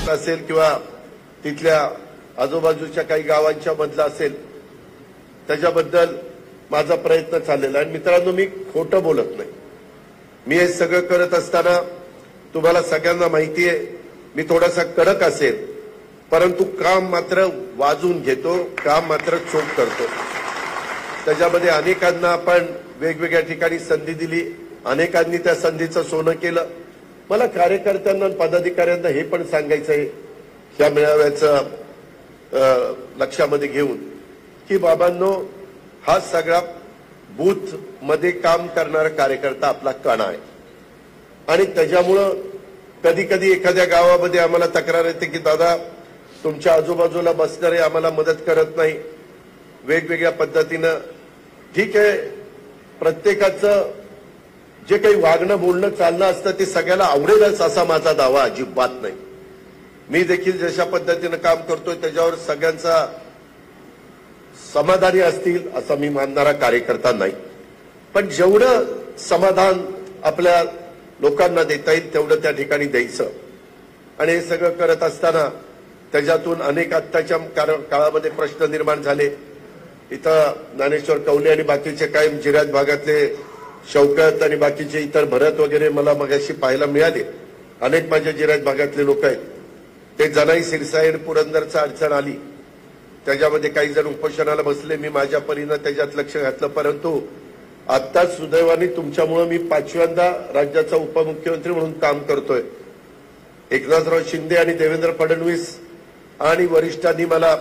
असेल किंवा तिथल्या आजूबाजूच्या काही गावांच्या मधला असेल त्याच्याबद्दल माझा प्रयत्न चाललेला आहे। मित्रांनो, मी खोटं बोलत नाही। मी हे सगळं करत असताना तुम्हाला सगळ्यांना माहिती आहे मी थोडासा कडक असेल, परंतु काम मात्र वाजून घेतो, काम मात्र चोख करतो। त्याच्यामध्ये अनेकांना आपण वेगवेगळ्या ठिकाणी संधी दिली, अनेकांनी त्या संधीचं सोनं केलं। मला कार्यकर्त्यांना पदाधिकाऱ्यांना हे पण सांगायचं आहे या मेळाव्याचं लक्षामध्ये घेऊन की बाबांनो, हा सगळा बूथ मध्ये काम करणारा कार्यकर्ता आपला कणा आहे आणि त्याच्यामुळं कधी कधी एखाद्या गावामध्ये आम्हाला तक्रार येते की दादा तुमच्या आजूबाजूला बसणारे आम्हाला मदत करत नाही, वेगवेगळ्या पद्धतीनं। ठीक आहे, प्रत्येकाचं जे काही वागणं बोलणं चालणं असतं ते सगळ्याला आवडेलच असा माझा दावा अजिबात नाही। मी देखील जशा पद्धतीनं काम करतोय त्याच्यावर सगळ्यांचा समाधानी असतील असा मी मानणारा कार्यकर्ता नाही, पण जेवढं समाधान आपल्या लोकांना देता येईल तेवढं त्या ठिकाणी द्यायचं। आणि हे सगळं करत असताना त्याच्यातून अनेक आत्ताच्या काळामध्ये प्रश्न निर्माण झाले। इथं ज्ञानेश्वर कवले आणि बाकीचे काही जिरायत भागातले शौकत आणि बाकीचे इतर भरत वगैरे मला मगाशी पाहायला मिळाले। अनेक माझ्या जिरायत भागातले लोक आहेत, ते जनाई सिरसाई पुरंदरचा अडचण आली त्याच्यामध्ये काही जण उपोषणाला बसले। मी माझ्या परीनं त्याच्यात लक्ष घातलं, परंतु आता सुदैवाने तुमच्यामुळे मी 5व्यांदा राज्याचा उपमुख्यमंत्री म्हणून काम करतोय। एकनाथराव शिंदे आणि देवेंद्र फडणवीस आणि वरिष्ठांनी मला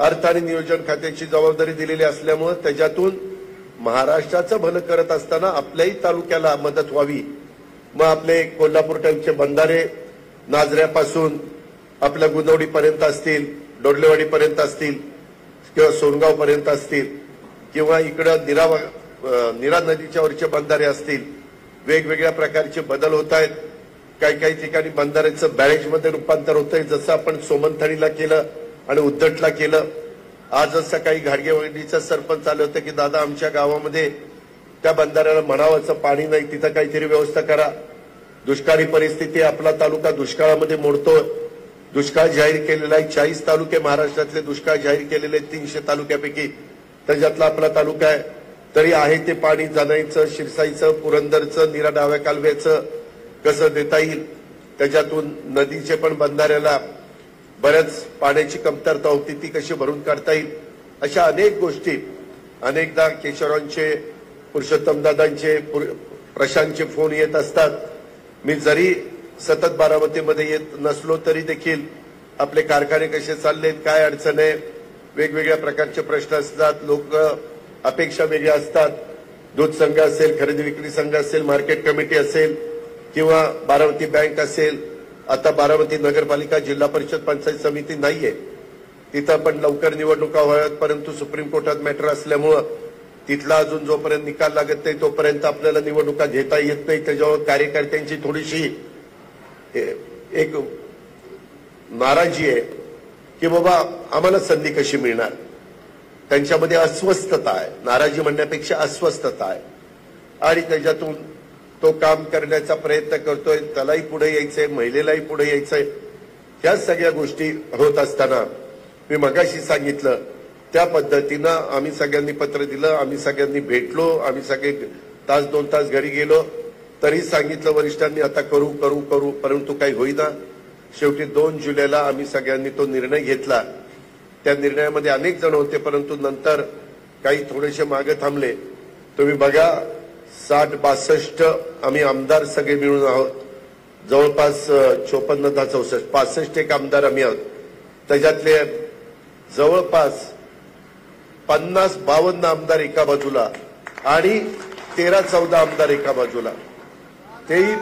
अर्थ आणि नियोजन खात्याची जबाबदारी दिलेली असल्यामुळे त्याच्यातून महाराष्ट्राचं भलं करत असताना आपल्याही तालुक्याला मदत व्हावी। मग आपले कोल्हापूर टाईमचे बंधारे नाझऱ्यापासून आपल्या गुंदवडीपर्यंत असतील, डोडलेवाडीपर्यंत असतील किंवा सोनगाव पर्यंत असतील किंवा इकडं नीरा नदीच्या वरचे बंधारे असतील, वेगवेगळ्या प्रकारचे बदल होत आहेत। काही काही ठिकाणी बंधाऱ्याचं बॅरेजमध्ये रूपांतर होतंय, जसं आपण सोमनथळीला केलं आणि उद्दटला केलं। आजच सकाळी घाडगेवाडीचं सरपंच आलं होतं की दादा आमच्या गावामध्ये त्या बंधाऱ्याला म्हणावाचं पाणी नाही, तिथं काहीतरी व्यवस्था करा। दुष्काळी परिस्थिती, आपला तालुका दुष्काळामध्ये मोडतोय। दुष्काळ जाहीर केलेला आहे, 40 तालुके महाराष्ट्रातले दुष्काळ जाहीर केलेले 300 तालुक्यापैकी त्याच्यातला आपला तालुका आहे। तरी आहे ते पाणी जनाईचं, शिरसाईचं, पुरंदरचं, नीरा डाव्या कालव्याचं कसं देता येईल, त्याच्यातून नदीचे पण बंधाऱ्याला बऱ्याच पाण्याची कमतरता होती ती कशी भरून काढता येईल, अशा अनेक गोष्टी। अनेकदा केशवरावांचे, पुरुषोत्तमदादांचे, प्रशांतचे फोन येत असतात। मी जरी सतत बारामतीमध्ये येत नसलो तरी देखील आपले कारखाने कसे चाललेत, काय अडचण आहे, वेगवेगळ्या प्रकारचे प्रश्न असतात, लोक अपेक्षा वेगळ्या असतात। दूध संघ असेल, खरेदी विक्री संघ असेल, मार्केट कमिटी असेल किंवा बारामती बँक असेल, आता बारामती नगरपालिका जिल्हा परिषद पंचायत समिती नाहीये, तिथं पण लवकर निवडणुका व्हाव्यात, परंतु सुप्रीम कोर्टात मॅटर असल्यामुळं तिथला अजून जोपर्यंत निकाल लागत नाही तोपर्यंत आपल्याला निवडणुका घेता येत नाही। त्याच्यावर कार्यकर्त्यांची थोडीशी एक नाराजी आहे की बाबा आम्हाला संधी कशी मिळणार, त्यांच्यामध्ये अस्वस्थता आहे, नाराजी म्हणण्यापेक्षा अस्वस्थता आहे आणि त्याच्यातून तो काम करण्याचा प्रयत्न करतोय। त्यालाही पुढे यायचंय, महिलेलाही पुढे यायचंय। ह्या सगळ्या गोष्टी होत असताना मी मगाशी सांगितलं त्या पद्धतीनं आम्ही सगळ्यांनी पत्र दिलं, आम्ही सगळ्यांनी भेटलो, आम्ही सगळे तास 2 तास घरी गेलो, तरी सांगितलं वरिष्ठांनी आता करू करू करू, परंतु काही होईना। शेवटी 2 जुलैला आम्ही सगळ्यांनी तो निर्णय घेतला। त्या निर्णयामध्ये अनेक जण होते, परंतु नंतर काही थोडेसे मागे थांबले। तुम्ही बघा 60-62 आम्ही आमदार सगळे मिळून आहोत, जवळपास 54-64 65 एक आमदार आम्ही आहोत। त्याच्यातले जवळपास 50-52 आमदार एका बाजूला आणि 13-14 आमदार एका बाजूला। तेही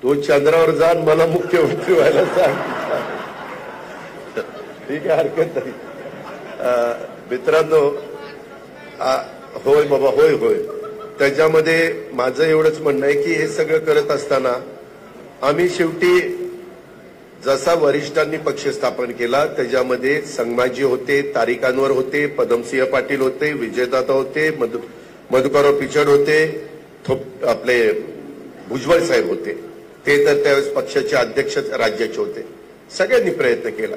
तो चंद्रावर जाण मला मुख्यमंत्री व्हायला सांग, ठीक आहे, हरकत नाही। मित्रांनो, होय बाबा, होय होय, त्याच्यामध्ये माझं एवढंच म्हणणं आहे की हे सगळं करत असताना आम्ही शेवटी जसा वरिष्ठांनी पक्ष स्थापन केला त्याच्यामध्ये संगमाजी होते, तारिक अनवर होते, पदमसिंह पाटील होते, विजयदादा होते, मधुकरराव पिचड होते, आपले भुजबळ साहेब होते, ते तर त्यावेळेस पक्षाचे अध्यक्ष राज्याचे होते. सगळ्यांनी प्रयत्न केला,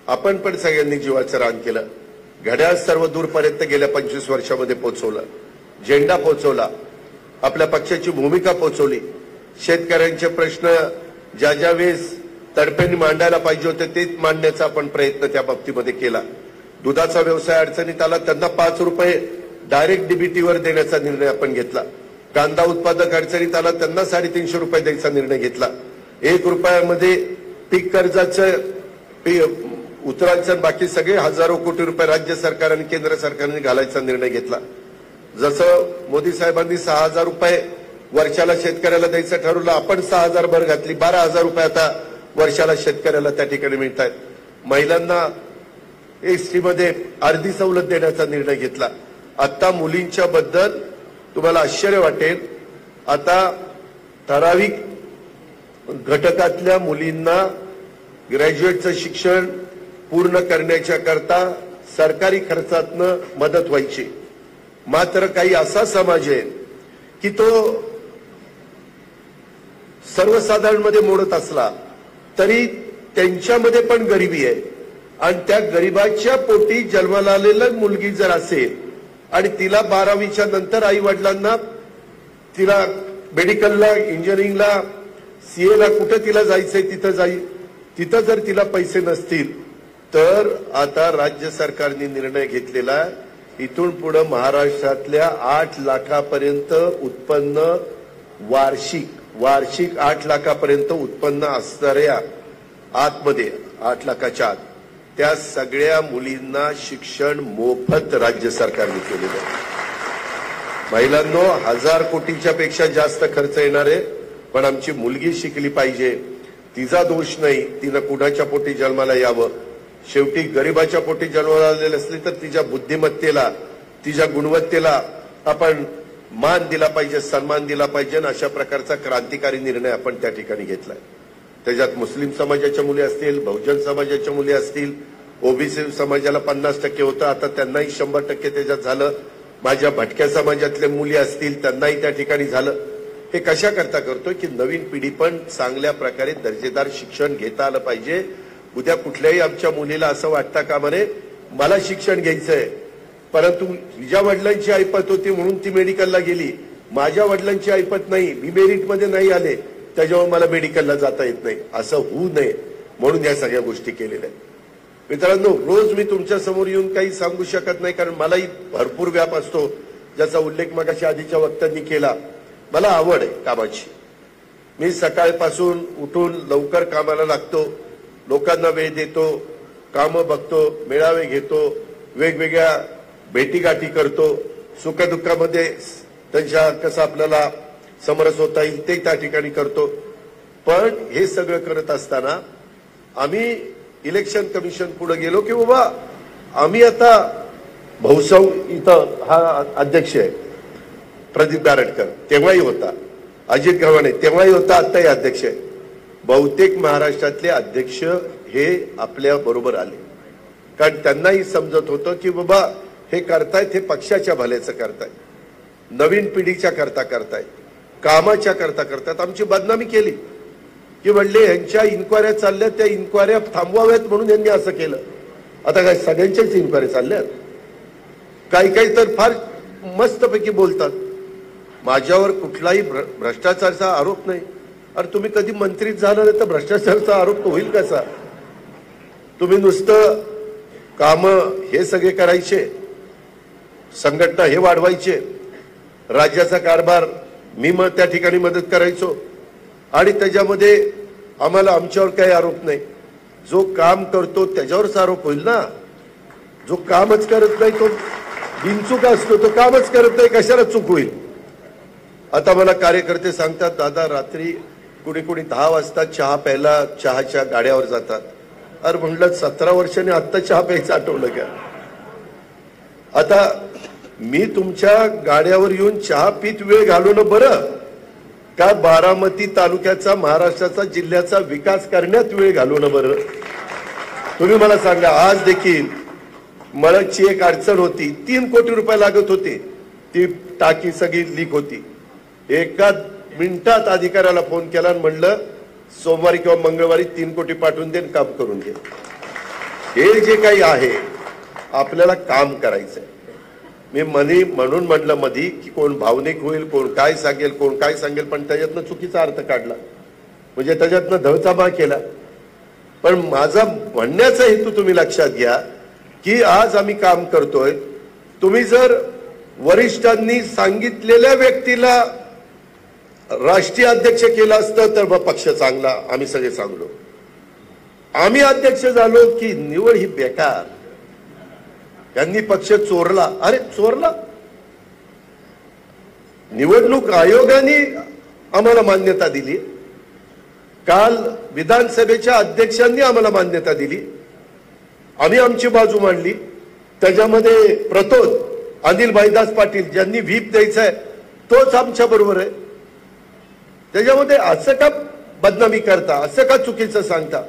आपण पण सगळ्यांनी जीवाचं रान केलं. घड्याळ सर्व दूरपर्यंत गेल्या 25 वर्षामध्ये पोहोचवलं, झेंडा पोहोचवला, आपल्या पक्षाची भूमिका पोहोचवली. शेतकऱ्यांचे प्रश्न ज्या ज्या वेळेस तडफेने मांडायला पाहिजे होते तेच मांडण्याचा आपण प्रयत्न त्या बाबतीमध्ये केला. दुधाचा व्यवसाय अडचणीत आला, त्यांना 5 रुपये डायरेक्ट डीबीटीवर देण्याचा निर्णय आपण घेतला. कांदा उत्पादक अडचणीत आला, त्यांना 350 रुपये द्यायचा निर्णय घेतला. 1 रुपयामध्ये पीक कर्जाचं उतरांचं बाकी सगळे हजारो कोटी रुपये राज्य सरकार आणि केंद्र सरकारने घालायचा निर्णय घेतला. जसं मोदी साहेबांनी 6000 रुपये वर्षाला शेतकऱ्याला द्यायचं ठरवलं, आपण 6000 भर घातली, 12000 रुपये आता वर्षाला शेतकऱ्याला त्या ठिकाणी मिळत आहेत. महिलांना एसटी मध्ये अर्धी सवलत देण्याचा निर्णय घेतला. आता मुलींच्या बद्दल तुम्हाला आश्चर्य वाटेल, आता ठराविक घटकातल्या मुलींना ग्रॅज्युएटचं शिक्षण पूर्ण करण्याच्या करता सरकारी खर्चातनं मदत व्हायची. मात्र काही असा समाज आहे की तो सर्वसाधारणमध्ये मोडत असला तरी त्यांच्यामध्ये पण गरिबी आहे, आणि त्या गरिबाच्या पोटी जन्माला आलेली मुलगी जर असेल आणि तिला 12वीच्या नंतर आई वडिलांना तिला मेडिकलला, इंजिनिअरिंगला, सीएला कुठे तिला जायचंय तिथं जाईल, तिथं जर तिला पैसे नसतील तर आता राज्य सरकारने निर्णय घेतलेला इथून पुढे महाराष्ट्रातल्या 8 लाखापर्यंत उत्पन्न वार्षिक 8 लाखापर्यंत उत्पन्न असणाऱ्या आतमध्ये 8 लाखाच्या आत त्या सगळ्या मुलींना शिक्षण मोफत राज्य सरकारने केलेलं आहे. महिलांनो, 1000 कोटीच्या पेक्षा जास्त खर्च येणार आहे, पण आमची मुलगी शिकली पाहिजे. तिचा दोष नाही, तिनं कुणाच्या पोटी जन्माला यावं. शेवटी गरिबाच्या पोटी जन्माला आलेली असली तर तिच्या बुद्धिमत्तेला, तिच्या गुणवत्तेला आपण मान दिला पाहिजे, सन्मान दिला पाहिजे. अशा प्रकारचा क्रांतिकारी निर्णय आपण त्या ठिकाणी घेतलाय. त्याच्यात मुस्लिम समाजाच्या मुली असतील, बहुजन समाजाच्या मुली असतील, ओबीसी समाजाला 50% होतं, आता त्यांनाही 100% त्याच्यात झालं. माझ्या भटक्या समाजातल्या मुली असतील त्यांनाही त्या ठिकाणी झालं. हे कशा करता करतोय की नवीन पिढी पण चांगल्या प्रकारे दर्जेदार शिक्षण घेता आलं पाहिजे. उद्या कुठल्याही आमच्या मुलीला असं वाटतं का म्हणे मला शिक्षण घ्यायचंय, परंतु तिच्या वडिलांची ऐपत होती म्हणून ती मेडिकलला गेली, माझ्या वडिलांची ऐपत नाही, मी मेरिटमध्ये नाही आले, त्याच्यामुळे मला मेडिकलला जाता येत नाही, असं होऊ नये म्हणून या सगळ्या गोष्टी केलेल्या आहेत. मित्रांनो, रोज मी तुमच्या समोर येऊन काही सांगू शकत नाही, कारण मलाही भरपूर व्याप असतो, ज्याचा उल्लेख मगाशी आधीच्या वक्त्यांनी केला. मला आवड आहे कामाची. मी सकाळपासून उठून लवकर कामाला लागतो, लोकांना वेळ देतो, कामं बघतो, मेळावे घेतो, वेगवेगळ्या भेटीगाठी करतो, सुखदुःखामध्ये त्यांच्या कसं आपल्याला समरस होता येईल ते त्या ठिकाणी करतो. पण हे सगळं करत असताना आम्ही इलेक्शन कमिशन पुढे गेलो की बाबा आम्ही आता भाऊसाहेब इथं हा अध्यक्ष आहे, प्रदीप गारटकर तेव्हाही होता, अजित गव्हाणे तेव्हाही होता, आताही अध्यक्ष आहे. बहुतेक महाराष्ट्रातले अध्यक्ष हे आपल्या बरोबर आले, कारण त्यांनाही समजत होतं की बाबा हे करतायत हे पक्षाच्या भल्याचं करतायत, नवीन पिढीच्या करता करतायत, कामाच्या करता करतायत. आमची बदनामी केली की म्हणले यांच्या इन्क्वायऱ्या चालल्या, त्या इन्क्वायऱ्या थांबवाव्यात म्हणून यांनी असं केलं. आता काय सगळ्यांच्याच इन्क्वायरी चालल्यात, काही तर फार मस्तपैकी बोलतात. माझ्यावर कुठलाही भ्रष्टाचाराचा आरोप नाही. अरे तुम्ही कधी मंत्रीच झाला नाही तर भ्रष्टाचाराचा आरोप होईल कसा? तुम्ही नुसतं काम हे सगळे करायचे, संघटना हे वाढवायचे, राज्याचा कारभार मी त्या ठिकाणी मदत करायचो, आणि त्याच्यामध्ये आम्हाला आमच्यावर काही आरोप नाही. जो काम करतो त्याच्यावरच आरोप होईल ना. जो कामच करत नाही तो बिनचूक असतो, तो कामच करत नाही, कशाला चूक होईल? आता मला कार्यकर्ते सांगतात, दादा रात्री कुणी 10 वाजता चहा प्यायला चहाच्या गाड्यावर जातात. अरे म्हणलं 17 वर्षांनी आत्ता चहा प्यायचं आठवलं का? आता मी तुमच्या गाड्यावर येऊन चहा पीत वेळ घालवणं बरं का बारामती तालुक्याचा, महाराष्ट्राचा, जिल्ह्याचा विकास करण्यात वेळ घालवणं बरं? तुम्ही मला सांगा. आज देखील मळची एक अडचण होती, 3 कोटी रुपये लागत होते, ती टाकी सगळी लीक होती. एका मिनिटात अधिकाऱ्याला फोन केला आणि म्हणलं सोमवारी किंवा मंगळवारी 3 कोटी पाठवून दे, काम करून घे. हे जे काही आहे आपल्याला काम करायचंय. मी म्हणून म्हटलं मधी की कोण भावनिक होईल, कोण काय सांगेल, पण त्याच्यातनं चुकीचा अर्थ काढला, म्हणजे त्याच्यातनं धवचाबा केला. पण माझा म्हणण्याचा हेतू तुम्ही लक्षात घ्या की आज आम्ही काम करतोय. तुम्ही जर वरिष्ठांनी सांगितलेल्या व्यक्तीला राष्ट्रीय अध्यक्ष केलं असतं तर मग पक्ष चांगला, आम्ही सगळे चांगलो. आम्ही अध्यक्ष झालो की निवड ही बेकार, त्यांनी पक्ष चोरला. अरे चोरला, निवडणूक आयोगाने आम्हाला मान्यता दिली, काल विधानसभेच्या अध्यक्षांनी आम्हाला मान्यता दिली, आम्ही आमची बाजू मांडली. त्याच्यामध्ये प्रतोद अनिल भाईदास पाटील ज्यांनी व्हीप द्यायचाय तोच आमच्या बरोबर आहे. त्याच्यामध्ये असं का बदनामी करता, असं का चुकीचं सांगता?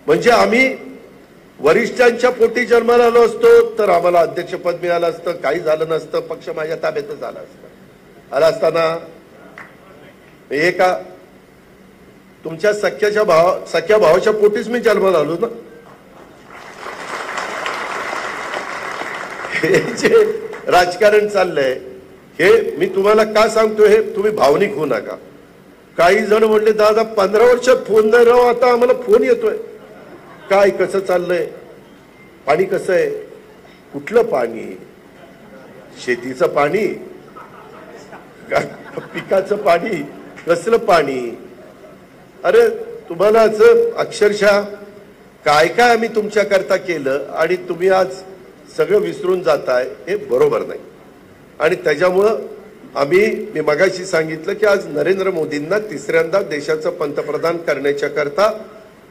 म्हणजे आम्ही वरिष्ठांच्या पोटी जन्माला आलो असतो तर आम्हाला अध्यक्षपद मिळालं असतं, काही झालं नसतं, पक्ष माझ्या ताब्यातच आला असता. आला असताना हे का तुमच्या सख्या भावाच्या पोटीच मी जन्माला आलो ना. हे जे राजकारण चाललंय हे मी तुम्हाला का सांगतो, हे तुम्ही भावनिक होऊ नका. काही जण म्हणले दादा 15 वर्षात फोन नाही राव, आता आम्हाला फोन येतोय. काय कसं चाललंय, पाणी कसं आहे, कुठलं पाणी, शेतीचं पाणी, पिकाचं पाणी, कसलं पाणी. अरे तुम्हाला असं अक्षरशः काय काय आम्ही तुमच्या करता केलं आणि तुम्ही आज सगळं विसरून जाताय, हे बरोबर नाही. आणि त्याच्यामुळं मी मगाशी सांगितलं की आज नरेंद्र मोदींना तिसऱ्यांदा देशाचं पंतप्रधान करण्याच्या करता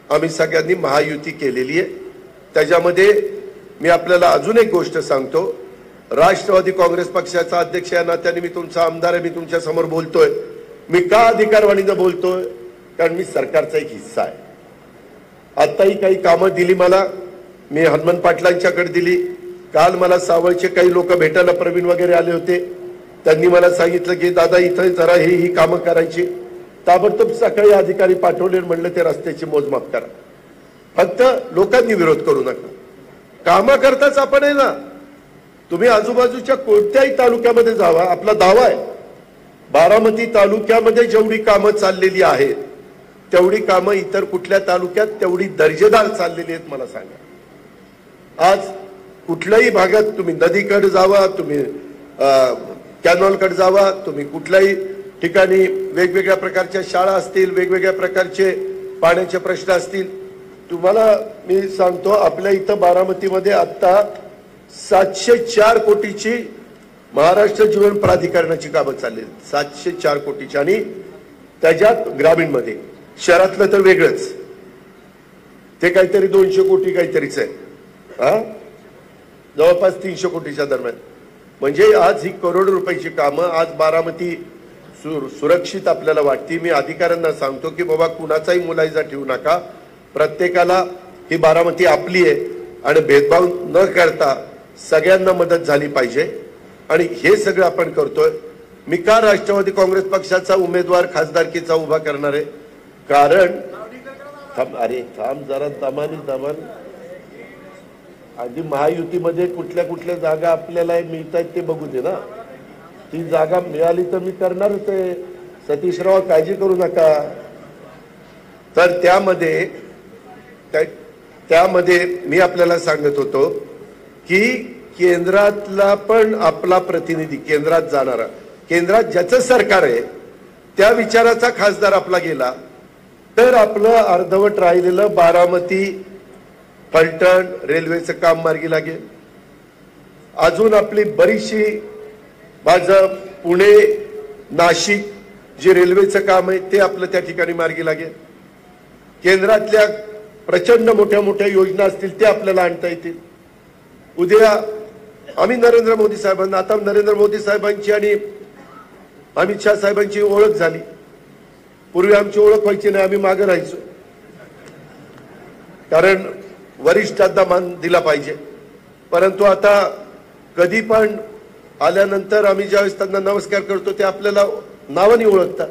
आम्ही सगळ्यांनी महायुती केलेली आहे. त्याच्यामध्ये मी आपल्याला अजून एक गोष्ट सांगतो. राष्ट्रवादी काँग्रेस पक्षाचा अध्यक्ष या नात्याने मी तुमचा आमदार आहे, मी तुमच्या समोर बोलतोय. मी का अधिकारवाणीनं बोलतोय, कारण मी सरकारचा एक हिस्सा आहे. आताही काही कामं दिली मला, मी हनुमान पाटलांच्याकडे दिली. काल मला सावळचे काही लोक भेटायला प्रवीण वगैरे आले होते, त्यांनी मला सांगितलं की दादा इथं जरा ही कामं करायची. ताबडतोब सकाळी अधिकारी पाठवले, म्हणलं ते रस्त्याची मोजमाप करा. फक्त लोकांनी विरोध करू नका, कामं करताच आपण आहे ना. तुम्ही आजूबाजूच्या कोणत्याही तालुक्यामध्ये जावा, आपला दावा आहे बारामती तालुक्यामध्ये जेवढी कामं चाललेली आहेत तेवढी कामं इतर कुठल्या तालुक्यात तेवढी दर्जेदार चाललेली आहेत मला सांगा. आज कुठल्याही भागात तुम्ही नदीकडे जावा, तुम्ही कॅनॉलकडे जावा, तुम्ही कुठल्याही ठिकाणी वेगवेगळ्या प्रकारच्या शाळा असतील, वेगवेगळ्या प्रकारचे पाण्याचे प्रश्न असतील. तुम्हाला मी सांगतो आपल्या इथं बारामतीमध्ये आता 704 कोटीची महाराष्ट्र जीवन प्राधिकरणाची कामं चालली, 704 कोटीची. आणि त्याच्यात ग्रामीणमध्ये, शहरातलं तर वेगळंच, ते काहीतरी 200 कोटी काहीतरीच आहे, जवळपास 300 कोटीच्या दरम्यान. म्हणजे आज ही करोड रुपयाची कामं आज बारामती सुरक्षित आपल्याला वाटते. मी अधिकाऱ्यांना सांगतो की बाबा कुणाचाही मुलायजा ठेवू नका, प्रत्येकाला ही बारामती आपली आहे आणि भेदभाव न करता सगळ्यांना मदत झाली पाहिजे. आणि हे सगळं आपण करतोय. मी का राष्ट्रवादी काँग्रेस पक्षाचा उमेदवार खासदारकीचा उभा करणार आहे, कारण थांब जरा दमान आधी महायुतीमध्ये कुठल्या कुठल्या जागा आपल्याला मिळतात ते बघू दे ना. ती जागा मिळाली तर मी करणारच आहे, सतीशराव काळजी करू नका. तर त्यामध्ये मी आपल्याला सांगत होतो की केंद्रातला पण आपला प्रतिनिधी, केंद्रात जाणारा, केंद्रात ज्याचं सरकार आहे त्या विचाराचा खासदार आपला गेला तर आपलं अर्धवट राहिलेलं बारामती फलटण रेल्वेचं काम मार्गी लागेल. अजून आपली बरीचशी भाजप पुणे नाशिक जे रेल्वेचं काम आहे ते आपलं त्या ठिकाणी मार्गी लागेल. केंद्रातल्या प्रचंड मोठ्या मोठ्या योजना असतील ते आपल्याला आणता येतील. उद्या आम्ही नरेंद्र मोदी साहेबांना, आता नरेंद्र मोदी साहेबांची आणि अमित शाह साहेबांची ओळख झाली. पूर्वी आमची ओळख व्हायची नाही, आम्ही मागे राहायचो, कारण वरिष्ठांना मान दिला पाहिजे. परंतु आता कधी पण आल्यानंतर आम्ही ज्यावेळेस त्यांना नमस्कार करतो ते आपल्याला नावाने ओळखतात.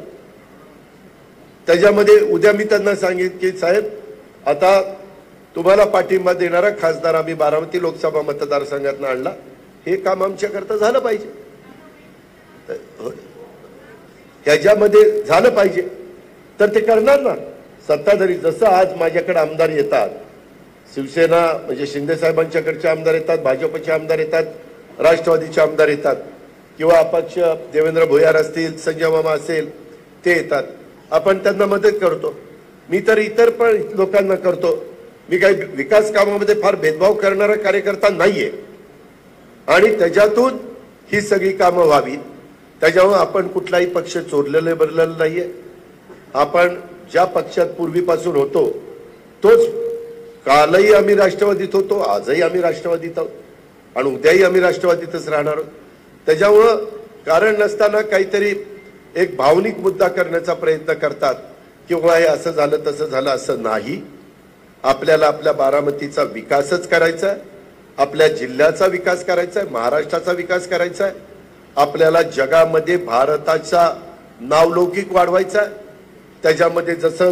त्याच्यामध्ये उद्या मी त्यांना सांगितलं की साहेब, आता तुम्हाला पाठिंबा देणारा खासदार आम्ही बारामती लोकसभा मतदारसंघातून आणला, हे काम आमच्याकरता झालं पाहिजे, त्याच्यामध्ये झालं पाहिजे, तर ते करणार ना सत्ताधारी. जसं आज माझ्याकडे आमदार येतात, शिवसेना म्हणजे शिंदे साहेबांच्याकडचे आमदार येतात, भाजपचे आमदार येतात, राष्ट्रवादीचे आमदार येतात, किंवा अपक्ष देवेंद्र भोयार असतील, संजय मामा असेल, ते येतात. आपण त्यांना मदत करतो. मी तर इतर पण लोकांना करतो. मी काही विकास कामामध्ये फार भेदभाव करणारा कार्यकर्ता नाहीये, आणि त्याच्यातून ही सगळी कामं व्हावी. त्याच्यामुळे आपण कुठलाही पक्ष चोरलेलं बदललेलं नाहीये. आपण ज्या पक्षात पूर्वीपासून होतो तोच, कालही आम्ही राष्ट्रवादीत होतो, आजही आम्ही राष्ट्रवादीत आहोत, आणि उद्याही आम्ही राष्ट्रवादीतच राहणार आहोत. त्याच्यामुळं कारण नसताना काहीतरी एक भावनिक मुद्दा करण्याचा प्रयत्न करतात, किंवा हे असं झालं तसं झालं, असं नाही. आपल्याला आपल्या बारामतीचा विकासच करायचा आहे, आपल्या जिल्ह्याचा विकास करायचा आहे, महाराष्ट्राचा विकास करायचा आहे. आपल्याला जगामध्ये भारताचा नावलौकिक वाढवायचा आहे. त्याच्यामध्ये जसं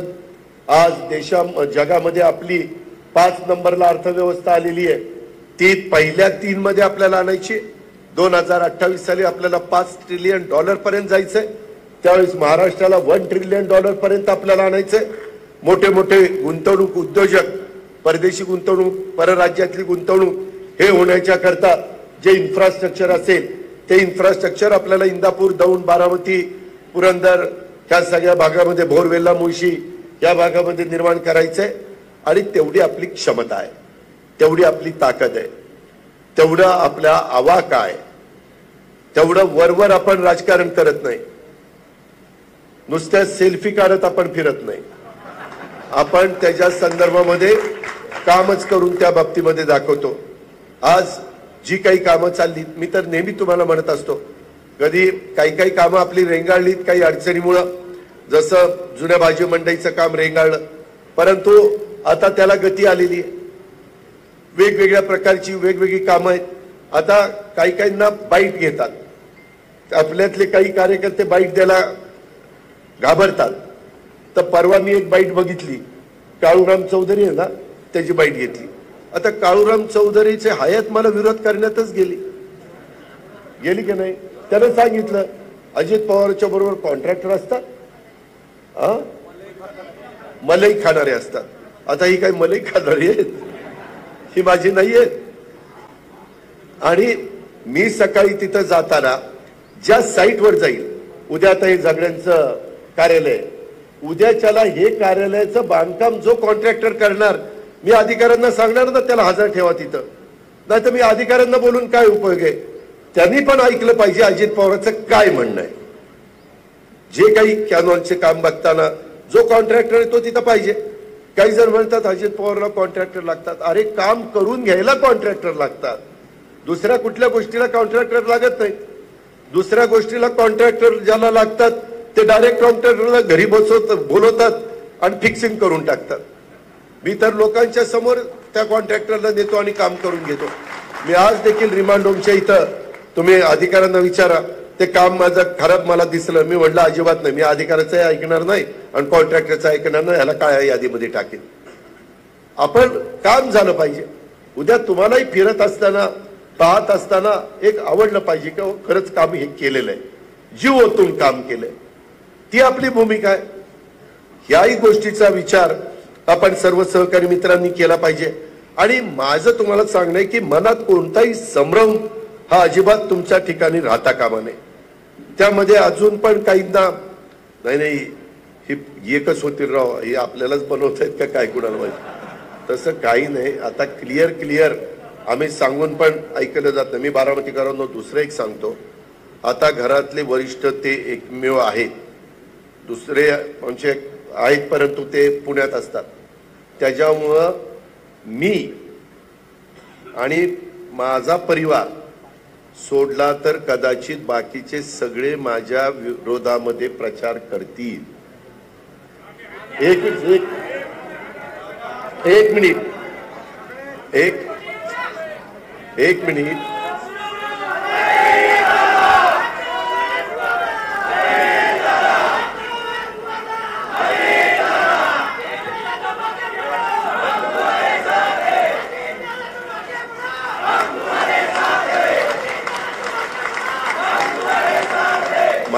आज जगामध्ये आपली 5 नंबरला अर्थव्यवस्था आलेली आहे, ती पहिल्या 3 मध्ये आपल्याला आणायची. 2028 साली आपल्याला $5 ट्रिलियन पर्यंत जायचंय. त्यावेळेस महाराष्ट्राला $1 ट्रिलियन पर्यंत आपल्याला आणायचंय. मोठे मोठे गुंतवणूक उद्योजक, परदेशी गुंतवणूक, परराज्यातली गुंतवणूक हे होण्याच्या करता जे इन्फ्रास्ट्रक्चर असेल, ते इन्फ्रास्ट्रक्चर आपल्याला इंदापूर, दौंड, बारामती, पुरंदर ह्या सगळ्या भागामध्ये, भोरवेल्ला, मुळशी या भागामध्ये निर्माण करायचंय. आणि तेवढी आपली क्षमता आहे, तेवढी आपली ताकद आहे, तेवढा आपला आवाका आहे. तेवढं वरवर आपण राजकारण करत नाही, नुसत्या सेल्फी काढत आपण फिरत नाही. आपण त्याच्या संदर्भामध्ये कामच करून त्या बाबतीमध्ये दाखवतो. आज जी काही कामं चालली, मी तर नेहमी तुम्हाला म्हणत असतो, कधी काही कामं आपली रेंगाळलीत काही अडचणीमुळं, जसं जुन्या भाजी मंडईचं काम रेंगाळलं, परंतु आता त्याला गती आलेली आहे. वेगवेगळ्या प्रकारची वेगवेगळी कामं आहेत. आता काहींना बाईट घेतात, आपल्यातले काही कार्यकर्ते बाईट द्यायला घाबरतात. तर परवा मी एक बाईट बघितली, काळूराम चौधरी आहे ना, त्याची बाईट घेतली. आता काळूराम चौधरीचे हयात मला विरोध करण्यातच गेली की नाही. त्यानं सांगितलं अजित पवारच्या बरोबर कॉन्ट्रॅक्टर असतात, मलई खाणारे असतात. आता ही काही मलई खाणारी आहेत, ही माझी नाही आहेत. आणि मी सकाळी तिथं जाताना ज्या साईटवर जाईल, उद्या आता हे झगड्यांचं कार्यालय, उद्याच्याला हे कार्यालयाचं बांधकाम जो कॉन्ट्रॅक्टर करणार, मी अधिकाऱ्यांना सांगणार ना त्याला हजर ठेवा तिथं. नाही तर मी अधिकाऱ्यांना बोलून काय उपयोग आहे. त्यांनी पण ऐकलं पाहिजे अजित पवारांचं काय म्हणणं आहे. जे काही कॅनॉलचे काम बघताना जो कॉन्ट्रॅक्टर आहे तो तिथं पाहिजे. काही जण म्हणतात अजित पवारला कॉन्ट्रॅक्टर लागतात. अरे काम करून घ्यायला कॉन्ट्रॅक्टर लागतात, दुसऱ्या कुठल्या गोष्टीला कॉन्ट्रॅक्टर लागत नाही. दुसऱ्या गोष्टीला कॉन्ट्रॅक्टर ज्याला लागतात ते डायरेक्ट कॉन्ट्रॅक्टरला घरी बोलवतात आणि फिक्सिंग करून टाकतात. मी तर लोकांच्या समोर त्या कॉन्ट्रॅक्टरला देतो आणि काम करून घेतो. मी आज देखील रिमांड होमच्या इथं, तुम्ही अधिकाऱ्यांना विचारा, ते काम माझं खराब मला दिसलं, मी म्हटलं अजिबात नाही, मी अधिकाऱ्याचं ऐकणार नाही आणि कॉन्ट्रॅक्टरचं ऐकणार नाही, ह्याला काय यादीमध्ये टाकेल. आपण काम झालं पाहिजे. उद्या तुम्हालाही फिरत असताना, पाहत असताना एक आवडलं पाहिजे की खरंच काम हे केलेलं आहे, जीव ओतून काम केलंय, ती आपली भूमिका आहे. याही गोष्टीचा विचार आपण सर्व सहकारी मित्रांनी केला पाहिजे. आणि माझं तुम्हाला सांगणं आहे की मनात कोणताही संभ्रम हा अजिबात तुमच्या ठिकाणी राहता कामा नये. त्यामध्ये अजून पण काहींना नाही ही एकच होतील राव, हे आपल्यालाच बनवतायत का काय कुणाला माहिती. तसं काही नाही. आता क्लिअर आम्ही सांगून पण ऐकलं जात नाही. मी बारामतीकरांना दुसरं एक सांगतो, आता घरातले वरिष्ठ ते एकमेव आहेत, दुसरे म्हणजे आहेत परंतु ते पुण्यात असतात. त्याच्यामुळं मी आणि माझा परिवार सोडला तर कदाचित बाकीचे सगळे माझ्या विरोधामध्ये प्रचार करतील. एक मिनिट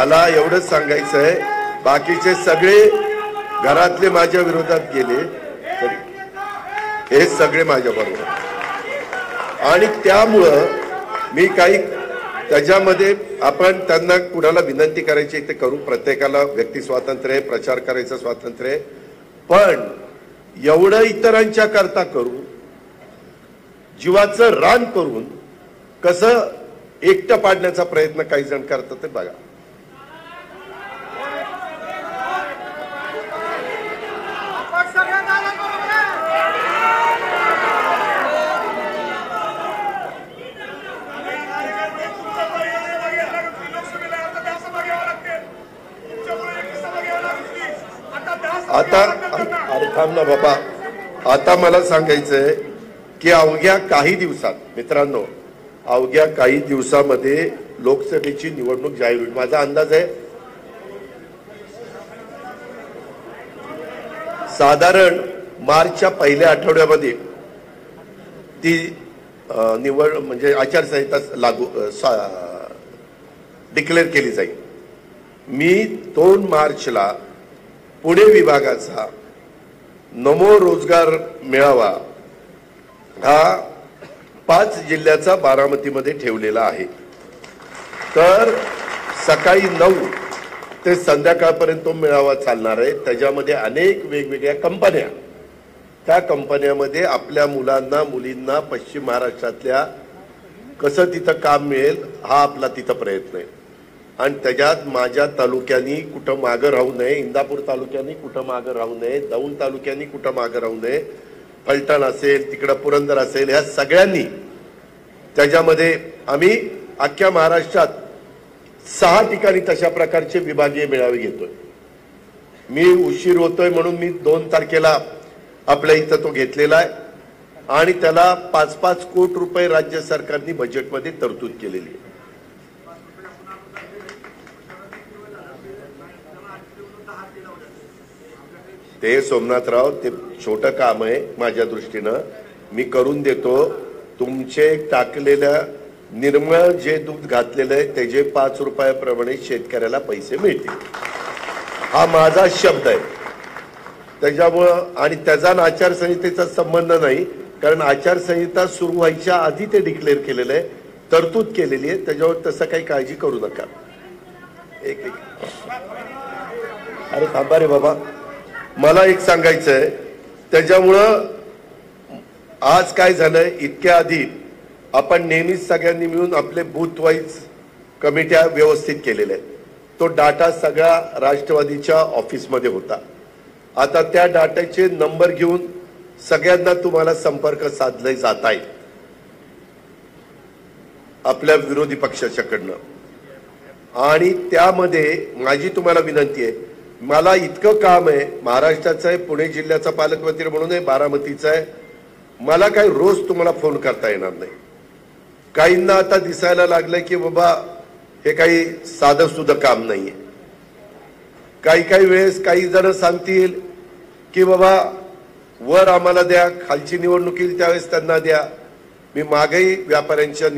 मला एवढंच सांगायचं आहे, बाकीचे सगळे घरातले माझ्या विरोधात गेले तरी हे सगळे माझ्या बरोबर, आणि त्यामुळं मी काही त्याच्यामध्ये आपण त्यांना कुणाला विनंती करायची ते करू, प्रत्येकाला व्यक्ती स्वातंत्र्य आहे, प्रचार करायचं स्वातंत्र्य आहे, पण एवढं इतरांच्या करता करू, जीवाचं रान करून कसं एकटं पाडण्याचा प्रयत्न काही जण करतात ते बघा. आता अरे थांब ना बाबा, आता मला सांगायचंय की अवघ्या काही दिवसात मित्रांनो, अवघ्या काही दिवसामध्ये लोकसभेची निवडणूक जाहीर होईल. माझा अंदाज आहे साधारण मार्चच्या पहिल्या आठवड्यामध्ये ती निवड म्हणजे आचारसंहिता लागू डिक्लेअर केली जाईल. मी 2 मार्चला पुणे विभागाचा नमो रोजगार मेळावा हा 5 जिल्ह्याचा बारामतीमध्ये ठेवलेला आहे. तर सकाळी 9 ते संध्याकाळपर्यंत तो मेळावा चालणार आहे. त्याच्यामध्ये अनेक वेगवेगळ्या कंपन्या, त्या कंपन्यामध्ये आपल्या मुलांना मुलींना पश्चिम महाराष्ट्रातल्या कसं तिथं काम मिळेल हा आपला तिथं प्रयत्न आहे. आणि त्याच्यात माझ्या तालुक्यांनी कुठं मागं राहू नये, इंदापूर तालुक्यांनी कुठं मागं राहू नये, दौंड तालुक्यांनी कुठं मागं राहू नये, फलटण असेल तिकडं पुरंदर असेल, ह्या सगळ्यांनी त्याच्यामध्ये आम्ही अख्ख्या महाराष्ट्रात 6 ठिकाणी तशा प्रकारचे विभागीय मेळावे घेतोय. मी उशीर होतोय म्हणून मी 2 तारखेला आपल्या इथं तो घेतलेला आहे आणि त्याला 5-5 कोटी रुपये राज्य सरकारने बजेटमध्ये तरतूद केलेली आहे. ते सोमनाथराव ते छोटं काम आहे माझ्या दृष्टीनं, मी करून देतो. तुमचे टाकलेल्या निर्मळ जे दूध घातलेलं आहे त्याचे 5 रुपयाप्रमाणे शेतकऱ्याला पैसे मिळतील, हा माझा शब्द आहे. त्याच्यामुळं आणि त्याचा आचारसंहितेचा संबंध नाही, कारण आचारसंहिता सुरू व्हायच्या आधी ते डिक्लेअर केलेलं आहे, तरतूद केलेली आहे. त्याच्यावर तसं काही काळजी करू नका. एक अरे थांबा रे बाबा, मला एक सांगायचं आहे. त्याच्यामुळं आज काय झालंय, इतक्या आधी आपण नेहमीच सगळ्यांनी मिळून आपले बूथ वाईज कमिट्या व्यवस्थित केलेल्या आहेत. तो डाटा सगळा राष्ट्रवादीच्या ऑफिसमध्ये होता. आता त्या डाटाचे नंबर घेऊन सगळ्यांना तुम्हाला संपर्क साधले जात आहे आपल्या विरोधी पक्षाच्याकडनं. आणि त्यामध्ये माझी तुम्हाला विनंती आहे, मला इतकं काम आहे, महाराष्ट्राचं आहे, पुणे जिल्ह्याचा पालकमंत्री म्हणून आहे, बारामतीचा आहे, मला काही रोज तुम्हाला फोन करता येणार नाही. काहींना आता दिसायला लागलंय की बाबा हे काही साधं सुद्धा काम नाहीये. काही वेळेस काही जण सांगतील की बाबा वर आम्हाला द्या, खालची निवडणूक येईल त्यावेळेस त्यांना द्या. मी मागेही व्यापाऱ्यांच्या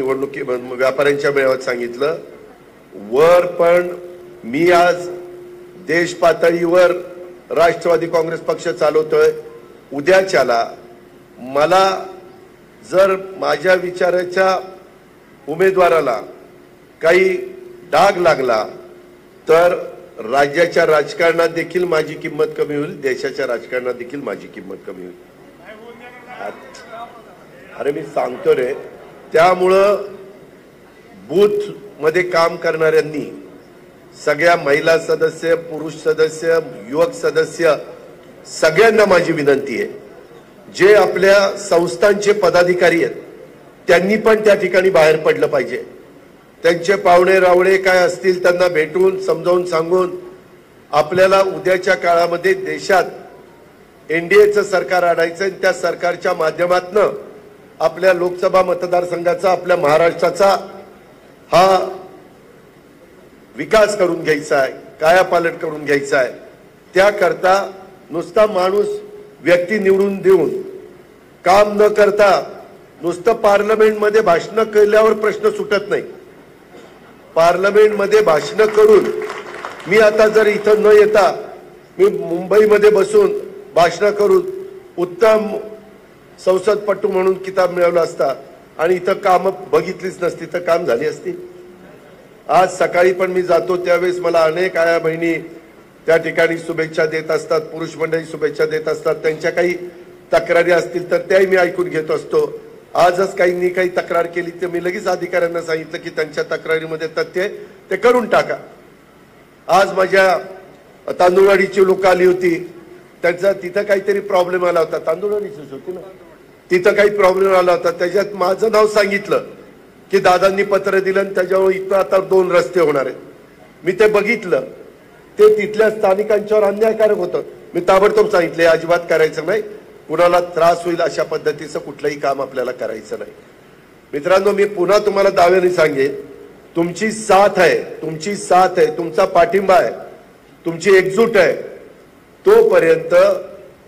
मेळाव्यात सांगितलं, वर पण मी आज देश पातळीवर राष्ट्रवादी काँग्रेस पक्ष चालवतोय. उद्याच्याला मला जर माझ्या विचाराच्या उमेदवाराला काही डाग लागला तर राज्याच्या राजकारणात देखील माझी किंमत कमी होईल, देशाच्या राजकारणात देखील माझी किंमत कमी होईल. अरे मी सांगतो रे. त्यामुळं बूथ मध्ये काम करणाऱ्यांनी, सगळ्या महिला सदस्य, पुरुष सदस्य, युवक सदस्य, सगळ्यांना माझी विनंती आहे, जे आपल्या संस्थांचे पदाधिकारी आहेत त्यांनी पण त्या ठिकाणी बाहेर पडलं पाहिजे. त्यांचे पाहुणे रावळे काय असतील त्यांना भेटून समजावून सांगून आपल्याला उद्याच्या काळामध्ये देशात एनडीएचं सरकार आणायचं आणि त्या सरकारच्या माध्यमातून आपल्या लोकसभा मतदारसंघाचा, आपल्या महाराष्ट्राचा हा विकास करून घ्यायचा आहे, कायापालट करून घ्यायचा आहे. त्याकरता नुसता माणूस व्यक्ती निवडून देऊन काम न करता नुसतं पार्लमेंटमध्ये भाषण केल्यावर प्रश्न सुटत नाही. पार्लमेंटमध्ये भाषण करून मी आता जर इथं न येता मी मुंबईमध्ये बसून भाषण करून उत्तम संसदपटू म्हणून किताब मिळवला असता आणि इथं काम बघितलीच नसती तर काम झाली असती. आज सकाळी पण मी जातो त्यावेळेस मला अनेक आया बहिणी त्या ठिकाणी शुभेच्छा देत असतात, पुरुष मंडळी शुभेच्छा देत असतात. त्यांच्या काही तक्रारी असतील तर त्याही मी ऐकून घेत असतो. आजच काहींनी काही तक्रार केली तर मी लगेच अधिकाऱ्यांना सांगितलं की त्यांच्या तक्रारीमध्ये तथ्य आहे ते करून टाका. आज माझ्या तांदूळवाडीची लोक आली होती, त्यांचा तिथं काहीतरी प्रॉब्लेम आला होता. तांदूळवाडीचीच होती ना, तिथं काही प्रॉब्लेम आला होता. त्याच्यात माझं नाव सांगितलं की दादांनी पत्र दिलं आणि त्याच्यावर इथं आता 2 रस्ते होणार आहेत. मी ते बघितलं, ते तिथल्या स्थानिकांच्यावर अन्यायकारक होतं. मी ताबडतोब सांगितले अजिबात करायचं नाही, कुणाला त्रास होईल अशा पद्धतीचं कुठलंही काम आपल्याला करायचं नाही. मित्रांनो, मी पुन्हा तुम्हाला दाव्याने सांगेन, तुमची साथ आहे, तुमची साथ आहे, तुमचा पाठिंबा आहे, तुमची एकजूट आहे. तोपर्यंत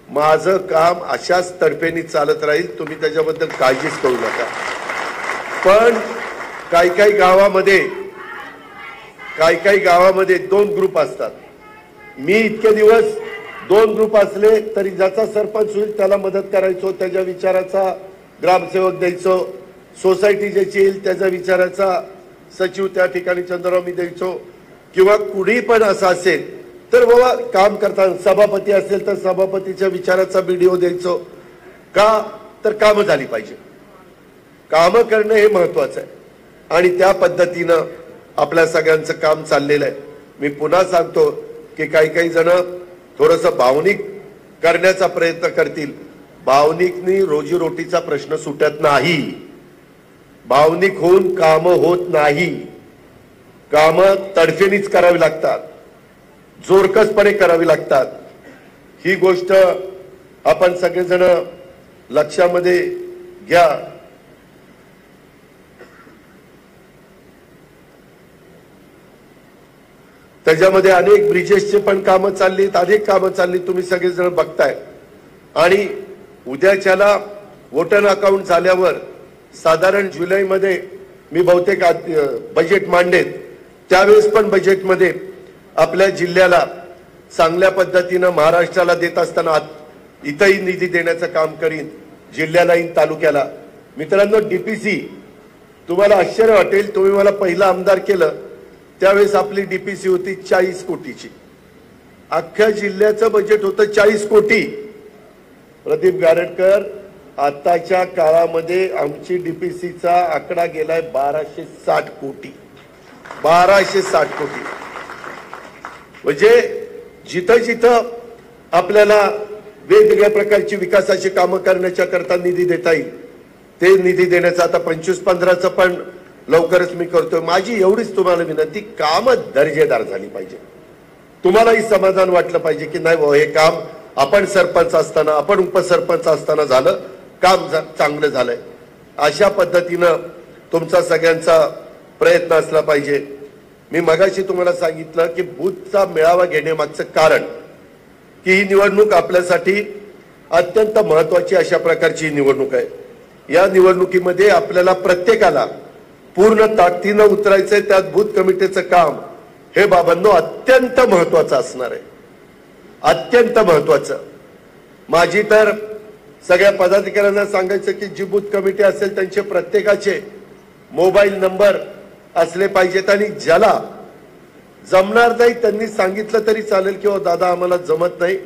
माझं काम अशाच तडफेने चालत राहील. तुम्ही त्याच्याबद्दल काळजीच करू नका. पण काही गावामध्ये 2 ग्रुप असतात. मी इतके दिवस 2 ग्रुप असले तरी ज्याचा सरपंच होईल त्याला मदत करायचो, त्याच्या विचाराचा ग्रामसेवक द्यायचो, सोसायटी ज्याची येईल त्याच्या विचाराचा सचिव त्या ठिकाणी चंद्रराव मी द्यायचो, किंवा कुणी पण असं असेल तर बाबा काम करताना सभापती असेल तर सभापतीच्या विचाराचा व्हिडिओ द्यायचो. का तर कामं झाली पाहिजे. कामं करणं हे महत्वाचं आहे आणि त्या पद्धतीनं आपल्या सगळ्यांचं काम चाललेलं आहे. मी पुन्हा सांगतो की काही जण थोडंसं भावनिक करण्याचा प्रयत्न करतील. भावनिकनी रोजीरोटीचा प्रश्न सुटत नाही. भावनिक होऊन कामं होत नाही. कामं तडफेनीच करावी लागतात, जोरकसपणे करावी लागतात. ही गोष्ट आपण सगळेजण लक्षामध्ये घ्या. त्याच्यामध्ये अनेक ब्रिजेसचे पण कामं चालली, अनेक कामं चालली, तुम्ही सगळेजण बघताय. आणि उद्याच्याला वोटर अकाउंट झाल्यावर साधारण जुलैमध्ये मी बहुतेक बजेट मांडेन. त्यावेळेस पण बजेटमध्ये आपल्या जिल्ह्याला चांगल्या पद्धतीनं महाराष्ट्राला देत असताना इथंही निधी देण्याचं काम करीन, जिल्ह्यालाही तालुक्याला. मित्रांनो, डीपीसी तुम्हाला आश्चर्य वाटेल, तुम्ही मला पहिला आमदार केलं त्यावेळेस आपली डीपीसी होती 40 कोटीची. अख्ख्या जिल्ह्याचं बजेट होतं 40 कोटी. प्रदीप गारटकर, आताच्या काळामध्ये आमची डीपीसीचा आकडा गेलाय 1260 कोटी. 1260 कोटी. म्हणजे जिथं जिथं आपल्याला वेगवेगळ्या प्रकारची विकासाची कामं करण्याच्या करता निधी देता येईल ते निधी देण्याचा आता 25-15चं पण लवकरच मी करतोय. माझी एवढीच तुम्हाला विनंती, कामं दर्जेदार झाली पाहिजे. तुम्हालाही समाधान वाटलं पाहिजे की नाही हे काम आपण सरपंच असताना, आपण उपसरपंच असताना झालं, काम चांगलं झालंय. अशा पद्धतीनं तुमचा सगळ्यांचा प्रयत्न असला पाहिजे. मी मगाशी तुम्हाला सांगितलं की बूथचा मेळावा घेण्यामागचं कारण की ही निवडणूक आपल्यासाठी अत्यंत महत्वाची अशा प्रकारची निवडणूक आहे. या निवडणुकीमध्ये आपल्याला प्रत्येकाला पूर्ण ताकदीनं उतरायचंय. त्यात बूथ कमिटीचं काम हे बाबांनो अत्यंत महत्वाचं असणार आहे, अत्यंत महत्वाचं. माझी तर सगळ्या पदाधिकाऱ्यांना सांगायचं की जी बूथ कमिटी असेल त्यांचे प्रत्येकाचे मोबाईल नंबर असले पाहिजेत आणि ज्याला जमणार नाही त्यांनी सांगितलं तरी चालेल की दादा आम्हाला जमत नाही,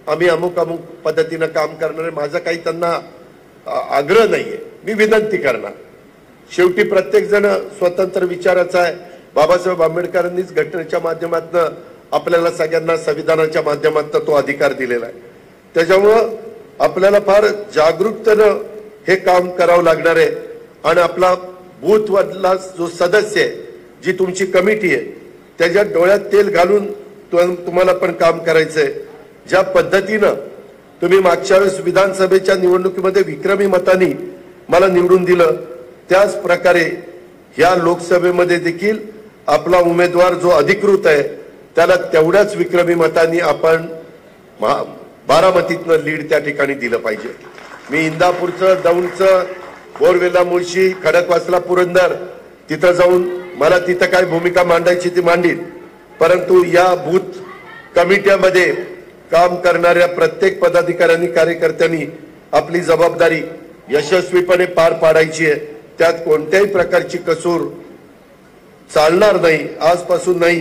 आम्ही अमुक अमुक पद्धतीनं काम करणार आहे. माझा काही त्यांना आग्रह नाहीये, मी विनंती करणार. शेवटी प्रत्येक जण स्वतंत्र विचाराचा आहे. बाबासाहेब आंबेडकरांनीच घटनेच्या माध्यमातून आपल्याला सगळ्यांना संविधानाच्या माध्यमातून तो अधिकार दिलेला आहे. त्याच्यामुळं आपल्याला फार जागरूकतेनं हे काम करावं लागणार आहे. आणि आपला बूथवरला जो सदस्य आहे, जी तुमची कमिटी आहे, त्याच्या डोळ्यात तेल घालून तुम्हाला पण काम करायचंय. ज्या पद्धतीनं तुम्ही मागच्या वेळेस विधानसभेच्या निवडणुकीमध्ये विक्रमी मतांनी मला निवडून दिलं, त्याच प्रकारे या लोकसभेमध्ये देखील आपला उमेदवार जो अधिकृत आहे त्याला तेवढ्याच विक्रमी मतांनी आपण बारामतीतनं लीड त्या ठिकाणी दिलं पाहिजे. मी इंदापूरचं, दौंडचं, बोरवेला, मुळशी, खडकवासला, पुरंदर तिथं जाऊन मला तिथं काय भूमिका मांडायची ती मांडीन. परंतु या बूथ कमिट्यामध्ये काम करणाऱ्या प्रत्येक पदाधिकाऱ्यांनी कार्यकर्त्यांनी आपली जबाबदारी यशस्वीपणे पार पाडायची आहे। त्यात कोणत्याही प्रकारची कसूर चालणार नाही। आजपासून नाही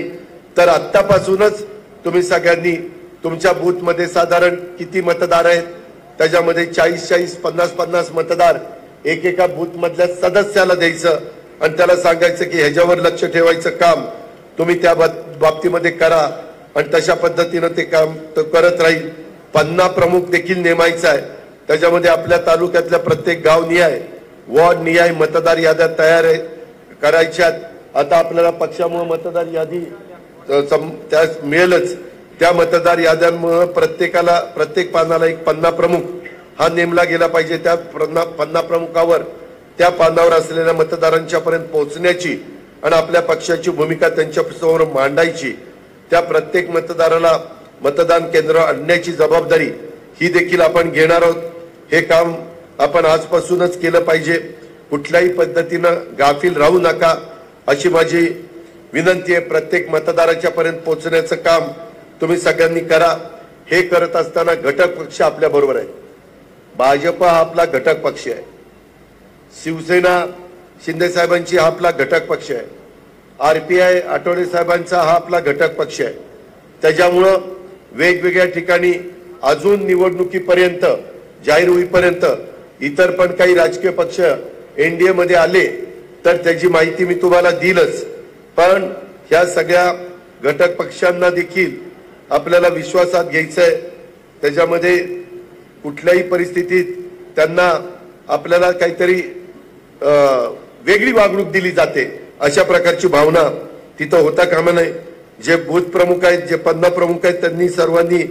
तर आत्तापासूनच तुम्ही सगळ्यांनी तुमच्या बूथ मध्ये साधारण किती मतदार आहेत त्याच्यामध्ये 40-40, 50-50 मतदार एकेका बूथ मधल्या सदस्याला द्यायचं आणि त्याला सांगायचं की ह्याच्यावर लक्ष ठेवायचं काम तुम्ही त्या बाबतीमध्ये करा आणि तशा पद्धतीने ते काम तो करत राहील। पन्ना प्रमुख देखील नेमायचा आहे। त्याच्यामध्ये आपल्या तालुक्यातल्या प्रत्येक गाव निहाय वॉर्ड निहाय मतदार याद्या तयार आहे करायच्यात। आता आपल्याला पक्षामुळे मतदार यादी त्या मिळेलच। त्या मतदार याद्यांमुळे प्रत्येकाला प्रत्येक पानाला एक पन्ना प्रमुख हा नेमला गेला पाहिजे। त्या पन्ना प्रमुखावर त्या पानावर असलेल्या मतदारांच्या पर्यंत पोहोचण्याची आणि आपल्या पक्षाची भूमिका त्यांच्या समोर मांडायची। त्या प्रत्येक मतदाराला मतदान केंद्र आणण्याची जबाबदारी ही देखील आपण घेणार आहोत। हे काम आपण आजपासूनच केलं पाहिजे। कुठल्याही पद्धतीनं गाफील राहू नका अशी माझी विनंती आहे। प्रत्येक मतदाराच्या पर्यंत पोहोचण्याचं काम तुम्ही सगळ्यांनी करा। हे करत असताना घटक पक्ष आपल्या बरोबर आहे। भाजप हा आपला घटक पक्ष आहे। शिवसेना शिंदे साहेबांची हा आपला घटक पक्ष आहे। आरपीआय आठवले साहेबांचा हा आपला घटक पक्ष आहे। त्याच्यामुळं वेगवेगळ्या ठिकाणी अजून निवडणुकीपर्यंत जाहीर होईपर्यंत इतर पण काही राजकीय पक्ष एनडीए मध्ये आले तर त्याची माहिती मी तुम्हाला दिलच। पण ह्या सगळ्या घटक पक्षांना देखील आपल्याला विश्वासात घ्यायचं आहे। त्याच्यामध्ये कुठल्याही परिस्थितीत त्यांना आपल्याला काहीतरी वेगळी वागणूक दिली जाते अशा प्रकारची भावना तिथं होता कामा नये। जे बूथ प्रमुख आहेत जे पन्ना प्रमुख आहेत त्यांनी सर्वांनी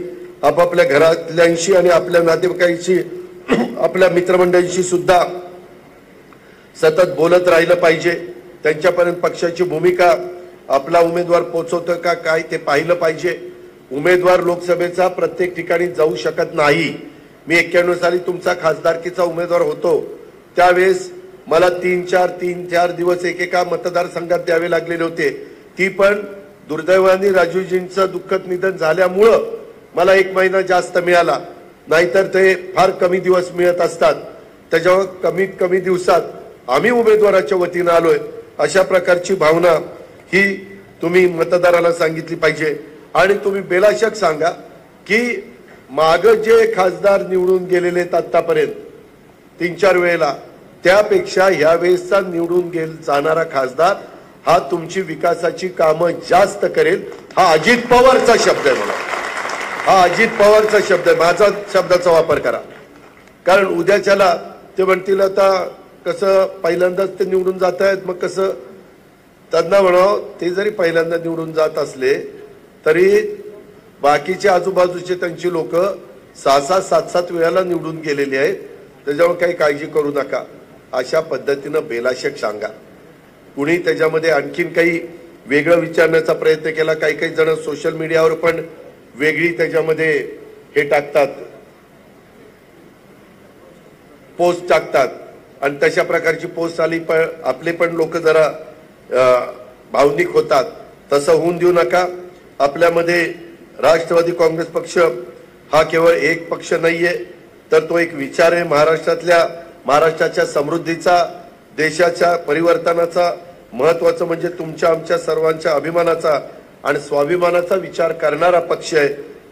आपापल्या घरातल्यांशी आणि आपल्या नातेवाईकांशी आपल्या मित्रमंडळींशी सुद्धा सतत बोलत राहिलं पाहिजे। त्यांच्यापर्यंत पक्षाची भूमिका आपला उमेदवार पोहोचवतो का काय ते पाहिलं पाहिजे। उमेदवार लोकसभेचा प्रत्येक ठिकाणी जाऊ शकत नाही। मी 91 साली तुमचा खासदारकीचा उमेदवार होतो त्यावेळेस मला 3-4 दिवस एकेका मतदारसंघात द्यावे लागलेले होते। ती पण दुर्दैवाने राजूजींचं दुःखद निधन झाल्यामुळं मला 1 महिना जास्त मिळाला, नाहीतर ते फार कमी दिवस मिळत असतात। त्याच्यावर कमीत कमी दिवसात आम्ही उमेदवाराच्या वतीने आलोय अशा प्रकारची भावना ही तुम्ही मतदाराला सांगितली पाहिजे। आणि तुम्ही बेलाशक सांगा की माग जे खासदार निवडून गेलेले आतापर्यंत 3-4 वेळेला त्यापेक्षा यावेळेसचा निवडून जाणारा खासदार हा तुमची विकासाची कामं जास्त करेल। हा अजित पवारचा शब्द आहे। मला हा अजित पवारचा शब्द आहे। माझा शब्दाचा वापर करा कारण उद्याच्याला ते म्हणतील आता कसं पहिल्यांदाच ते निवडून जात आहेत मग कसं त्यांना म्हणावं ते जरी पहिल्यांदा निवडून जात असले तरी बाकीचे आजूबाजूचे त्यांची लोक 6-6, 7-7 वेळाला निवडून गेलेली आहेत। त्याच्यावर काही काळजी करू नका अशा पद्धतीनं बेलाशक सांगा। कुणी त्याच्यामध्ये आणखीन काही वेगळं विचारण्याचा प्रयत्न केला। काही जण सोशल मीडियावर पण वेगळी त्याच्यामध्ये हे टाकतात पोस्ट टाकतात आणि तशा प्रकारची पोस्ट आली पण आपले पण लोक जरा भावनिक होतात। तसं होऊन देऊ नका। आपल्यामध्ये राष्ट्रवादी काँग्रेस पक्ष हा केवळ एक पक्ष नाहीये तर तो एक विचार आहे। महाराष्ट्राच्या समृद्धीचा देशाच्या परिवर्तनाचा महत्वाचं म्हणजे तुमच्या आमच्या सर्वांच्या अभिमानाचा आणि स्वाभिमानाचा विचार करणारा पक्ष आहे।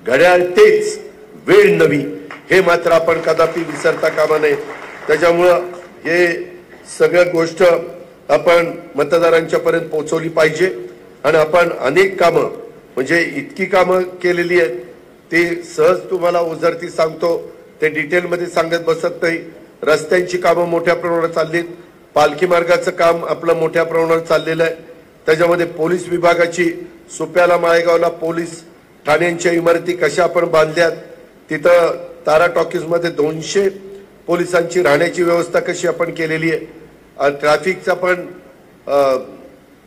घड्याळ तेच वेळ नवी हे मात्र आपण कदापि विसरता कामा नये। त्याच्यामुळं हे सगळं गोष्ट आपण मतदारांच्या पर्यंत पोहोचवली पाहिजे आणि आपण अनेक कामं म्हणजे इतकी कामं केलेली आहेत ते सहज तुम्हाला ओझरती सांगतो ते डिटेलमध्ये सांगत बसत नाही। रस्त्यांची कामं मोठ्या प्रमाणावर चाललीत। पालखी मार्गाचं काम आपलं मोठ्या प्रमाणावर चाललेलं आहे। त्याच्यामध्ये पोलीस विभागाची सुप्याला माळेगावला पोलीस ठाण्यांच्या इमारती कशा आपण बांधल्यात तिथं तारा टॉकीज मध्ये 200 पोलिसांची राहण्याची व्यवस्था कशी आपण केलेली आहे। ट्रॅफिकचा पण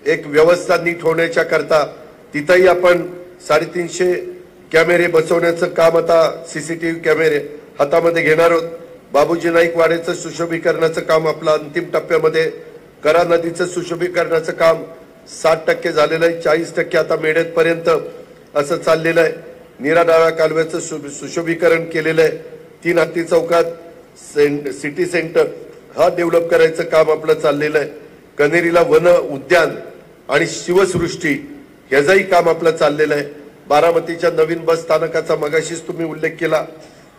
एक व्यवस्था नीट होण्याच्या करता तिथंही आपण 350 कॅमेरे बसवण्याचं काम आता सीसीटीव्ही कॅमेरे हातामध्ये घेणार आहोत। बाबूजी नाईक वाड्याचं सुशोभीकरणाचं काम आपलं अंतिम टप्प्यामध्ये, करा नदीचं सुशोभीकरणाचं काम 60% झालेलं आहे, 40% आता मेढेपर्यंत असं चाललेलं आहे. नीरा डाव्या कालव्याचं सुशोभीकरण केलेलं आहे. 3 हत्ती चौकात सिटी सेंटर हा डेव्हलप करायचं काम आपलं चाललेलं आहे. कनेरीला वन उद्यान आणि शिवसृष्टी ह्याचंही काम आपलं चाललेलं आहे. बारामतीच्या नवीन बस स्थानकाचा मगाशीच तुम्ही उल्लेख केला.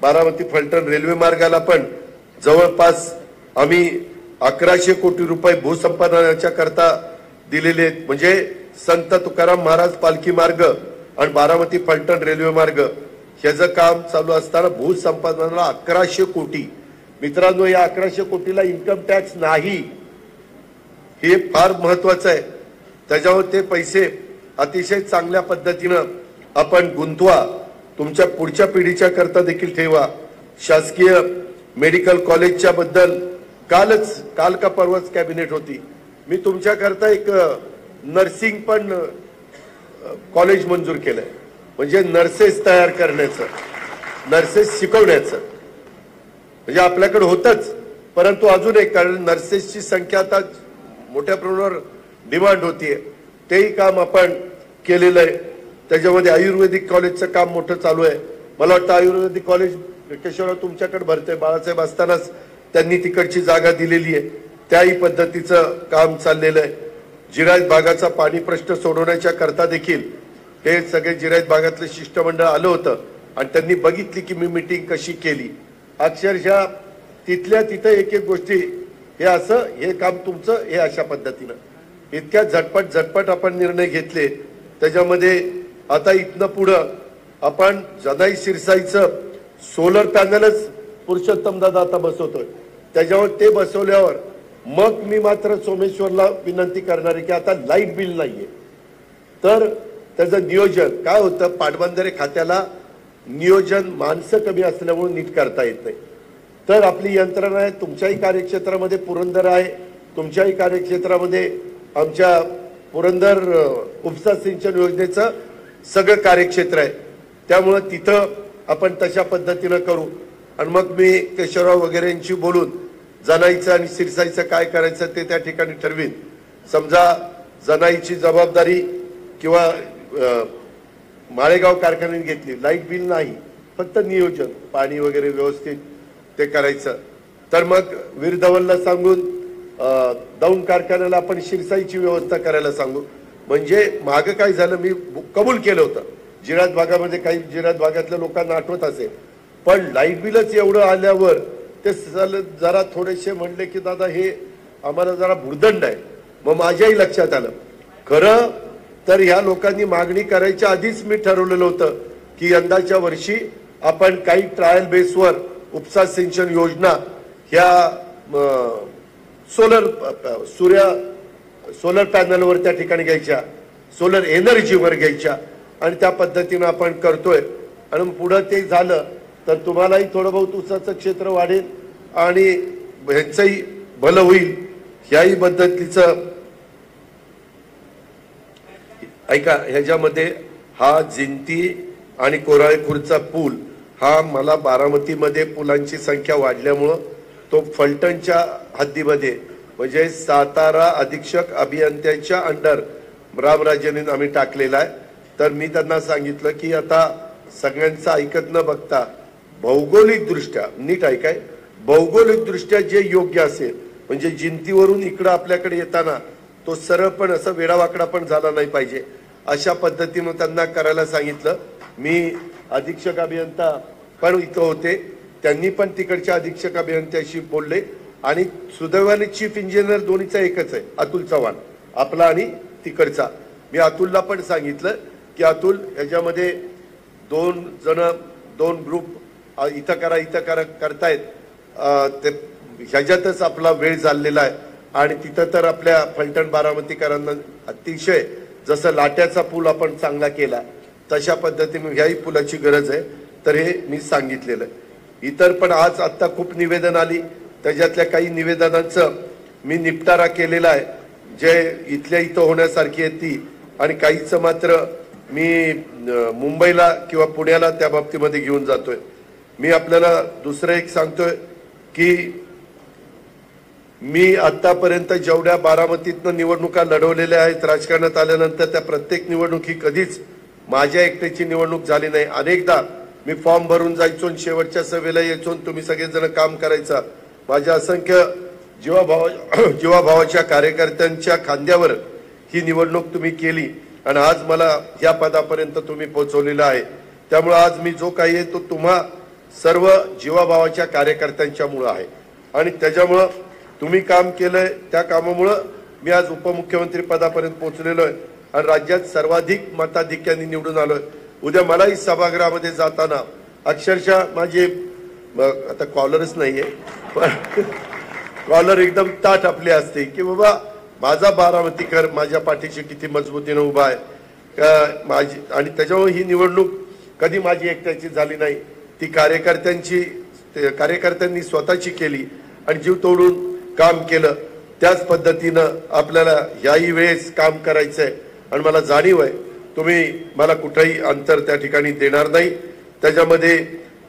बारामती फलटण रेल्वे मार्गाला पण जवळपास आम्ही 1100 कोटी रुपये भूसंपादनाच्या करता दिलेले आहेत. म्हणजे संत तुकाराम महाराज पालखी मार्ग आणि बारामती फलटण रेल्वे मार्ग ह्याचं काम चालू असताना भूसंपादनाला 1100 कोटी. मित्रांनो, या 1100 कोटीला इन्कम टॅक्स नाही, हे फार महत्वाचं आहे. त्याच्यावर ते पैसे अतिशय चांगल्या पद्धतीनं आपण गुंतवा, तुमच्या पुढच्या पिढीच्या करता देखील ठेवा. शासकीय मेडिकल कॉलेजच्या बद्दल काल का परवाच कॅबिनेट होती. मी तुमच्या करता एक नर्सिंग पण कॉलेज मंजूर केलंय. म्हणजे नर्सेस तयार करण्याचं, नर्सेस शिकवण्याचं. म्हणजे आपल्याकडे होतच, परंतु अजून एक, कारण नर्सेसची संख्या आता मोठ्या प्रमाणावर डिमांड होतीये, तेही काम आपण केलेलं आहे. त्याच्यामध्ये आयुर्वेदिक कॉलेजचं काम मोठं चालू आहे. मला वाटतं आयुर्वेदिक कॉलेज केशवराव तुमच्याकडे भरतंय, बाळासाहेब असतानाच त्यांनी तिकडची जागा दिलेली आहे. त्याही पद्धतीचं काम चाललेलं आहे. जिरायत भागाचा पाणी प्रश्न सोडवण्याच्या करता देखील हे सगळे जिरायत भागातलं शिष्टमंडळ आलं होतं आणि त्यांनी बघितली की मी मीटिंग कशी केली. अक्षरशः तिथल्या तिथं एक एक गोष्टी, हे असं, हे काम तुमचं, हे अशा पद्धतीनं इतक्या झटपट आपण निर्णय घेतले. त्याच्यामध्ये आता इथनं पुढं आपण जनाई शिरसाईचं सोलर पॅनलच पुरुषोत्तम दादा आता बसवतोय. त्याच्यावर ते बसवल्यावर मग मी मात्र सोमेश्वरला विनंती करणार आहे की आता लाईट बिल नाहीये, तर त्याचं नियोजन काय होतं, पाटबंधारे खात्याला नियोजन माणसं कमी असल्यामुळे नीट करता येत नाही. तर आपली यंत्रणा आहे, तुमच्याही कार्यक्षेत्रामध्ये पुरंदर आहे, तुमच्याही कार्यक्षेत्रामध्ये आमच्या पुरंदर उपसा सिंचन योजनेचं सगळं कार्यक्षेत्र आहे. त्यामुळं तिथं आपण तशा पद्धतीनं करू. आणि मग मी केशवराव वगैरेंशी बोलून जनाईचं आणि शिरसाईचं काय करायचं ते त्या ठिकाणी ठरवीन. समजा जनाईची जबाबदारी किंवा माळेगाव कारखान्याने घेतली, लाईट बिल नाही, फक्त नियोजन, पाणी वगैरे व्यवस्थित ते करायचं, तर मग वीर धवनला सांगून दौंड कारखान्याला आपण शिरसाईची व्यवस्था करायला सांगू. म्हणजे मागं काय झालं, मी कबूल केलं होतं, जिरायत भागामध्ये काही जिरायत भागातल्या लोकांना आठवत असेल, पण लाईट बिलच एवढं आल्यावर ते जरा थोडेसे म्हणले की दादा हे आम्हाला जरा भुर्दंड आहे. मग माझ्याही लक्षात आलं, खरं तर ह्या लोकांनी मागणी करायच्या आधीच मी ठरवलेलं होतं की यंदाच्या वर्षी आपण काही ट्रायल बेसवर उपसा सिंचन योजना ह्या सोलर पॅनलवर त्या ठिकाणी घ्यायच्या, सोलर एनर्जीवर घ्यायच्या, आणि त्या पद्धतीनं आपण करतोय. आणि पुढं ते झालं तर तुम्हालाही थोडं बहुत ऊसाचं क्षेत्र वाढेल आणि ह्यांचंही भलं होईल. ह्याही पद्धतीचं ऐका, ह्याच्यामध्ये हा जिंती आणि कोराळेखुर्दचा पूल, हा मला बारामतीमध्ये पुलांची संख्या वाढल्यामुळं तो फलटणच्या हद्दीमध्ये, म्हणजे सातारा अधीक्षक अभियंत्याच्या अंडर रामराजेने आम्ही टाकलेला आहे. तर मी त्यांना सांगितलं की आता सगळ्यांचं ऐकत न बघता भौगोलिक दृष्ट्या, नीट ऐकाय, भौगोलिक दृष्ट्या जे योग्य असेल, म्हणजे जिंतीवरून इकडं आपल्याकडे येताना तो सरळ पण असं वेडावाकडा पण झाला नाही पाहिजे, अशा पद्धतीनं त्यांना करायला सांगितलं. मी अधीक्षक अभियंता पण इथं होते, त्यांनी पण तिकडच्या अधीक्षक अभियंत्याशी बोलले. आणि सुदैवाने चीफ इंजिनियर दोन्हीचा एकच आहे, अतुल चव्हाण आपला आणि तिकडचा. मी अतुलला पण सांगितलं की अतुल, ह्याच्यामध्ये 2 जण 2 ग्रुप इथं करा करतायत, ते ह्याच्यातच आपला वेळ चाललेला आहे. आणि तिथं तर आपल्या फलटण बारामतीकरांना अतिशय, जसं लाट्याचा पूल आपण चांगला केला तशा पद्धतीने ह्याही पुलाची गरज आहे. तर हे मी सांगितलेलं आहे. इतर पण आज आत्ता खूप निवेदन आली, त्याच्यातल्या काही निवेदनांचं मी निपटारा केलेला आहे, जे इथल्या इथं होण्यासारखी आहेत ती, आणि काहीचं मात्र मी मुंबईला किंवा पुण्याला त्या बाबतीमध्ये घेऊन जातोय. मी आपल्याला दुसरं एक सांगतोय की मी आतापर्यंत जेवढ्या बारामतीतनं निवडणुका लढवलेल्या आहेत राजकारणात आल्यानंतर त्या प्रत्येक निवडणुकी कधीच माझ्या एकट्याची निवडणूक झाली नाही. अनेकदा मी फॉर्म भरून जायचो आणि शेवटच्या सभेला यायचो, तुम्ही सगळेजण काम करायचा. माझ्या असंख्य जीवाभावाच्या कार्यकर्त्यांच्या खांद्यावर ही निवडणूक तुम्ही केली आणि आज मला या पदापर्यंत तुम्ही पोहोचवलेला आहे. त्यामुळे आज मी जो काही आहे तो तुम्हा सर्व जीवाभावाच्या कार्यकर्त्यांच्यामुळे आहे आणि त्याच्यामुळं तुम्ही काम केलंय त्या कामामुळं मी आज उपमुख्यमंत्री पदापर्यंत पोहोचलेलो आहे आणि राज्यात सर्वाधिक मताधिक्याने निवडून आलोय. उद्या मलाही सभागृहामध्ये जाताना अक्षरशः माझे आता कॉलरच नाहीये पण कॉलर एकदम ताट आपली असते की बाबा माझा बारामतीकर माझ्या पाठीशी किती मजबूतीने उभा आहे माझी. आणि त्याच्यामुळे ही निवडणूक कधी माझी एकट्याची झाली नाही, ती कार्यकर्त्यांनी स्वतःची केली आणि जीव तोडून काम केलं. त्याच पद्धतीनं आपल्याला याही वेळेस काम करायचंय आणि मला जाणीव आहे तुम्ही मला कुठेही अंतर त्या ठिकाणी देणार नाही. त्याच्यामध्ये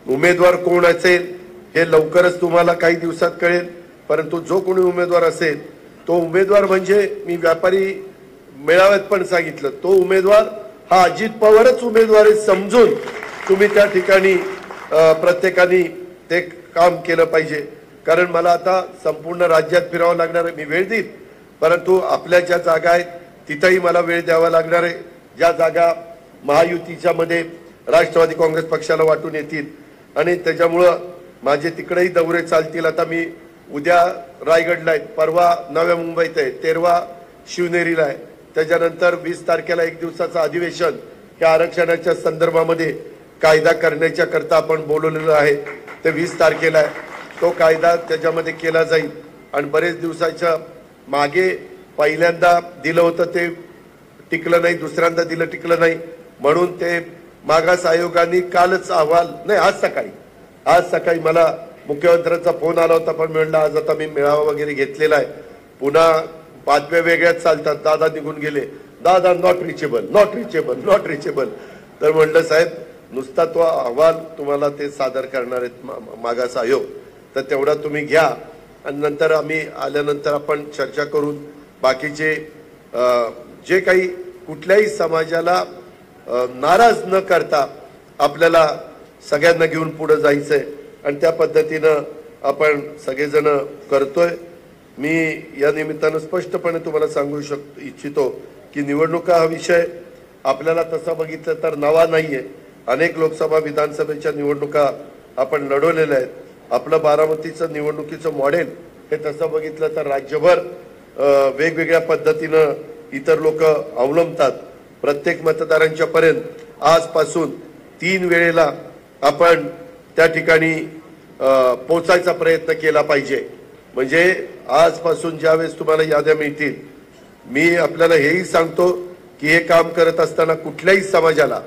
उमेदवार कोण असेल हे लवकरच तुम्हाला काही दिवसात कळेल, परंतु जो कोणी उमेदवार असेल तो उमेदवार म्हणजे मी व्यापारी मेळाव्यात पण सांगितलं, तो उमेदवार हा अजित पवारच उमेदवार आहे समजून तुम्ही त्या ठिकाणी प्रत्येकाने ते काम केलं पाहिजे. कारण मला आता संपूर्ण राज्यात फिरावं लागणार आहे. मी वेळ देईन, परंतु आपल्या ज्या जागा आहेत तिथेही मला वेळ द्यावा लागणार आहे. ज्या जागा महायुतीच्या मध्ये राष्ट्रवादी काँग्रेस पक्षाला वाटून येतील आणि त्याच्यामुळं माझे तिकडेही दौरे चालतील. आता मी उद्या रायगडला आहे, परवा नव्या मुंबईत आहे, 13 शिवनेरीला आहे, त्याच्यानंतर 20 तारखेला एक दिवसाचं अधिवेशन या आरक्षणाच्या संदर्भामध्ये कायदा करण्याच्या करता आपण बोलवलेलं आहे. ते 20 तारखेला आहे. तो कायदा त्याच्यामध्ये केला जाईल आणि बरेच दिवसाच्या मागे पहिल्यांदा दिलं होतं ते टिकलं नाही, दुसऱ्यांदा दिलं टिकलं नाही, म्हणून ते मागास आयोगाने कालच अहवाल नाही आज सकाळी मला मुख्यमंत्र्यांचा फोन आला होता, पण म्हणलं आज आता मी मेळावा वगैरे घेतलेला आहे, पुन्हा बातम्या वेगळ्याच चालतात, दादा निघून गेले, दादा नॉट रिचेबल. तर म्हणलं साहेब नुसता तो अहवाल तुम्हाला ते सादर करणार आहेत मागास आयोग, तर तेवढा तुम्ही घ्या आणि नंतर आम्ही आल्यानंतर आपण चर्चा करून बाकीचे जे काही कुठल्याही समाजाला नाराज न करता आपल्याला सगळ्यांना घेऊन पुढे जायचंय आणि त्या पद्धतीनं आपण सगळेजण करतोय. मी या निमित्तानं स्पष्टपणे तुम्हाला सांगू इच्छितो की निवडणुका हा विषय आपल्याला तसा बघितलं तर नवा नाहीये. अनेक लोकसभा विधानसभेच्या निवडणुका आपण लढवलेल्या आहेत. आपलं बारामतीचं निवडणुकीचं मॉडेल हे तसं बघितलं तर राज्यभर वेगवेगळ्या पद्धतीनं इतर लोक अवलंबतात. प्रत्येक मतदारांच्या पर्यंत आजपासून 3 वेळेला आपण त्या ठिकाणी पोहोचायचा प्रयत्न केला पाहिजे. म्हणजे आजपासून ज्यावेळेस तुम्हाला याद्या मिळतील, मी आपल्याला हेही सांगतो की हे काम करत असताना कुठल्याही समाजाला,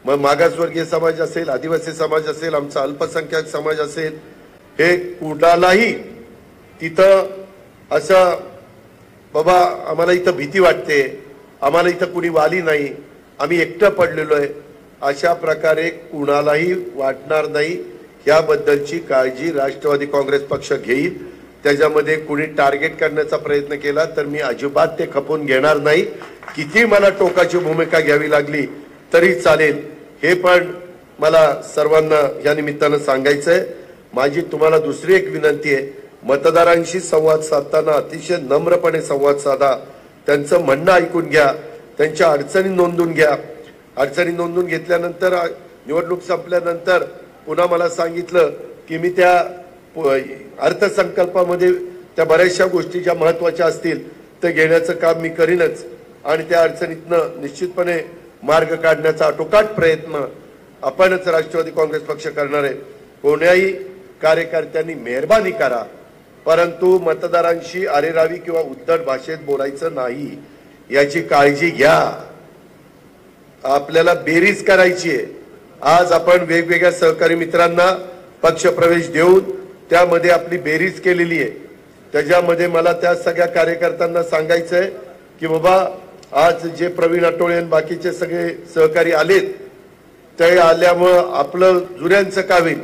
मग मागासवर्गीय समाज असेल, आदिवासी समाज असेल, आमचा अल्पसंख्याक समाज असेल, हे कुणालाही तिथं असं बाबा आम्हाला इथं भीती वाटते, आम्हाला इथं कुणी वाली नाही, आम्ही एकटं पडलेलो आहे, अशा प्रकारे कुणालाही वाटणार नाही. याबद्दलची काळजी राष्ट्रवादी काँग्रेस पक्ष घेईल. त्याच्यामध्ये कुणी टार्गेट करण्याचा प्रयत्न केला तर मी अजिबात ते खपून घेणार नाही. किती मला टोकाची भूमिका घ्यावी लागली तरी चालेल, हे पण मला सर्वांना या निमित्तानं सांगायचंय. माझी तुम्हाला दुसरी एक विनंती आहे, मतदारांशी संवाद साधताना अतिशय नम्रपणे संवाद साधा, त्यांचं म्हणणं ऐकून घ्या, त्यांच्या अडचणी नोंदून घ्या. अडचणी नोंदून घेतल्यानंतर निवडणूक संपल्यानंतर पुन्हा मला सांगितलं की मी त्या अर्थसंकल्पामध्ये त्या बऱ्याचशा गोष्टी ज्या महत्वाच्या असतील ते घेण्याचं काम मी करीनच आणि त्या अडचणीतनं निश्चितपणे मार्ग काढण्याचा आटोकाट प्रयत्न आपणच राष्ट्रवादी काँग्रेस पक्ष करणार आहे. कोण्याही कार्यकर्त्यांनी मेहरबानी करा, परंतु मतदारांशी अरेरावी किंवा उद्धट भाषेत बोलायचं नाही, याची काळजी घ्या. आपल्याला बेरीज करायची आहे. आज आपण वेगवेगळ्या सहकारी मित्रांना पक्ष प्रवेश देऊन त्यामध्ये आपली बेरीज केलेली आहे. त्याच्यामध्ये मला त्या सगळ्या कार्यकर्त्यांना सांगायचंय की बाबा आज जे प्रवीण आटोळे आणि बाकीचे सगळे सहकारी आलेत ते आल्यामुळं आपलं जुन्यांचं का होईल,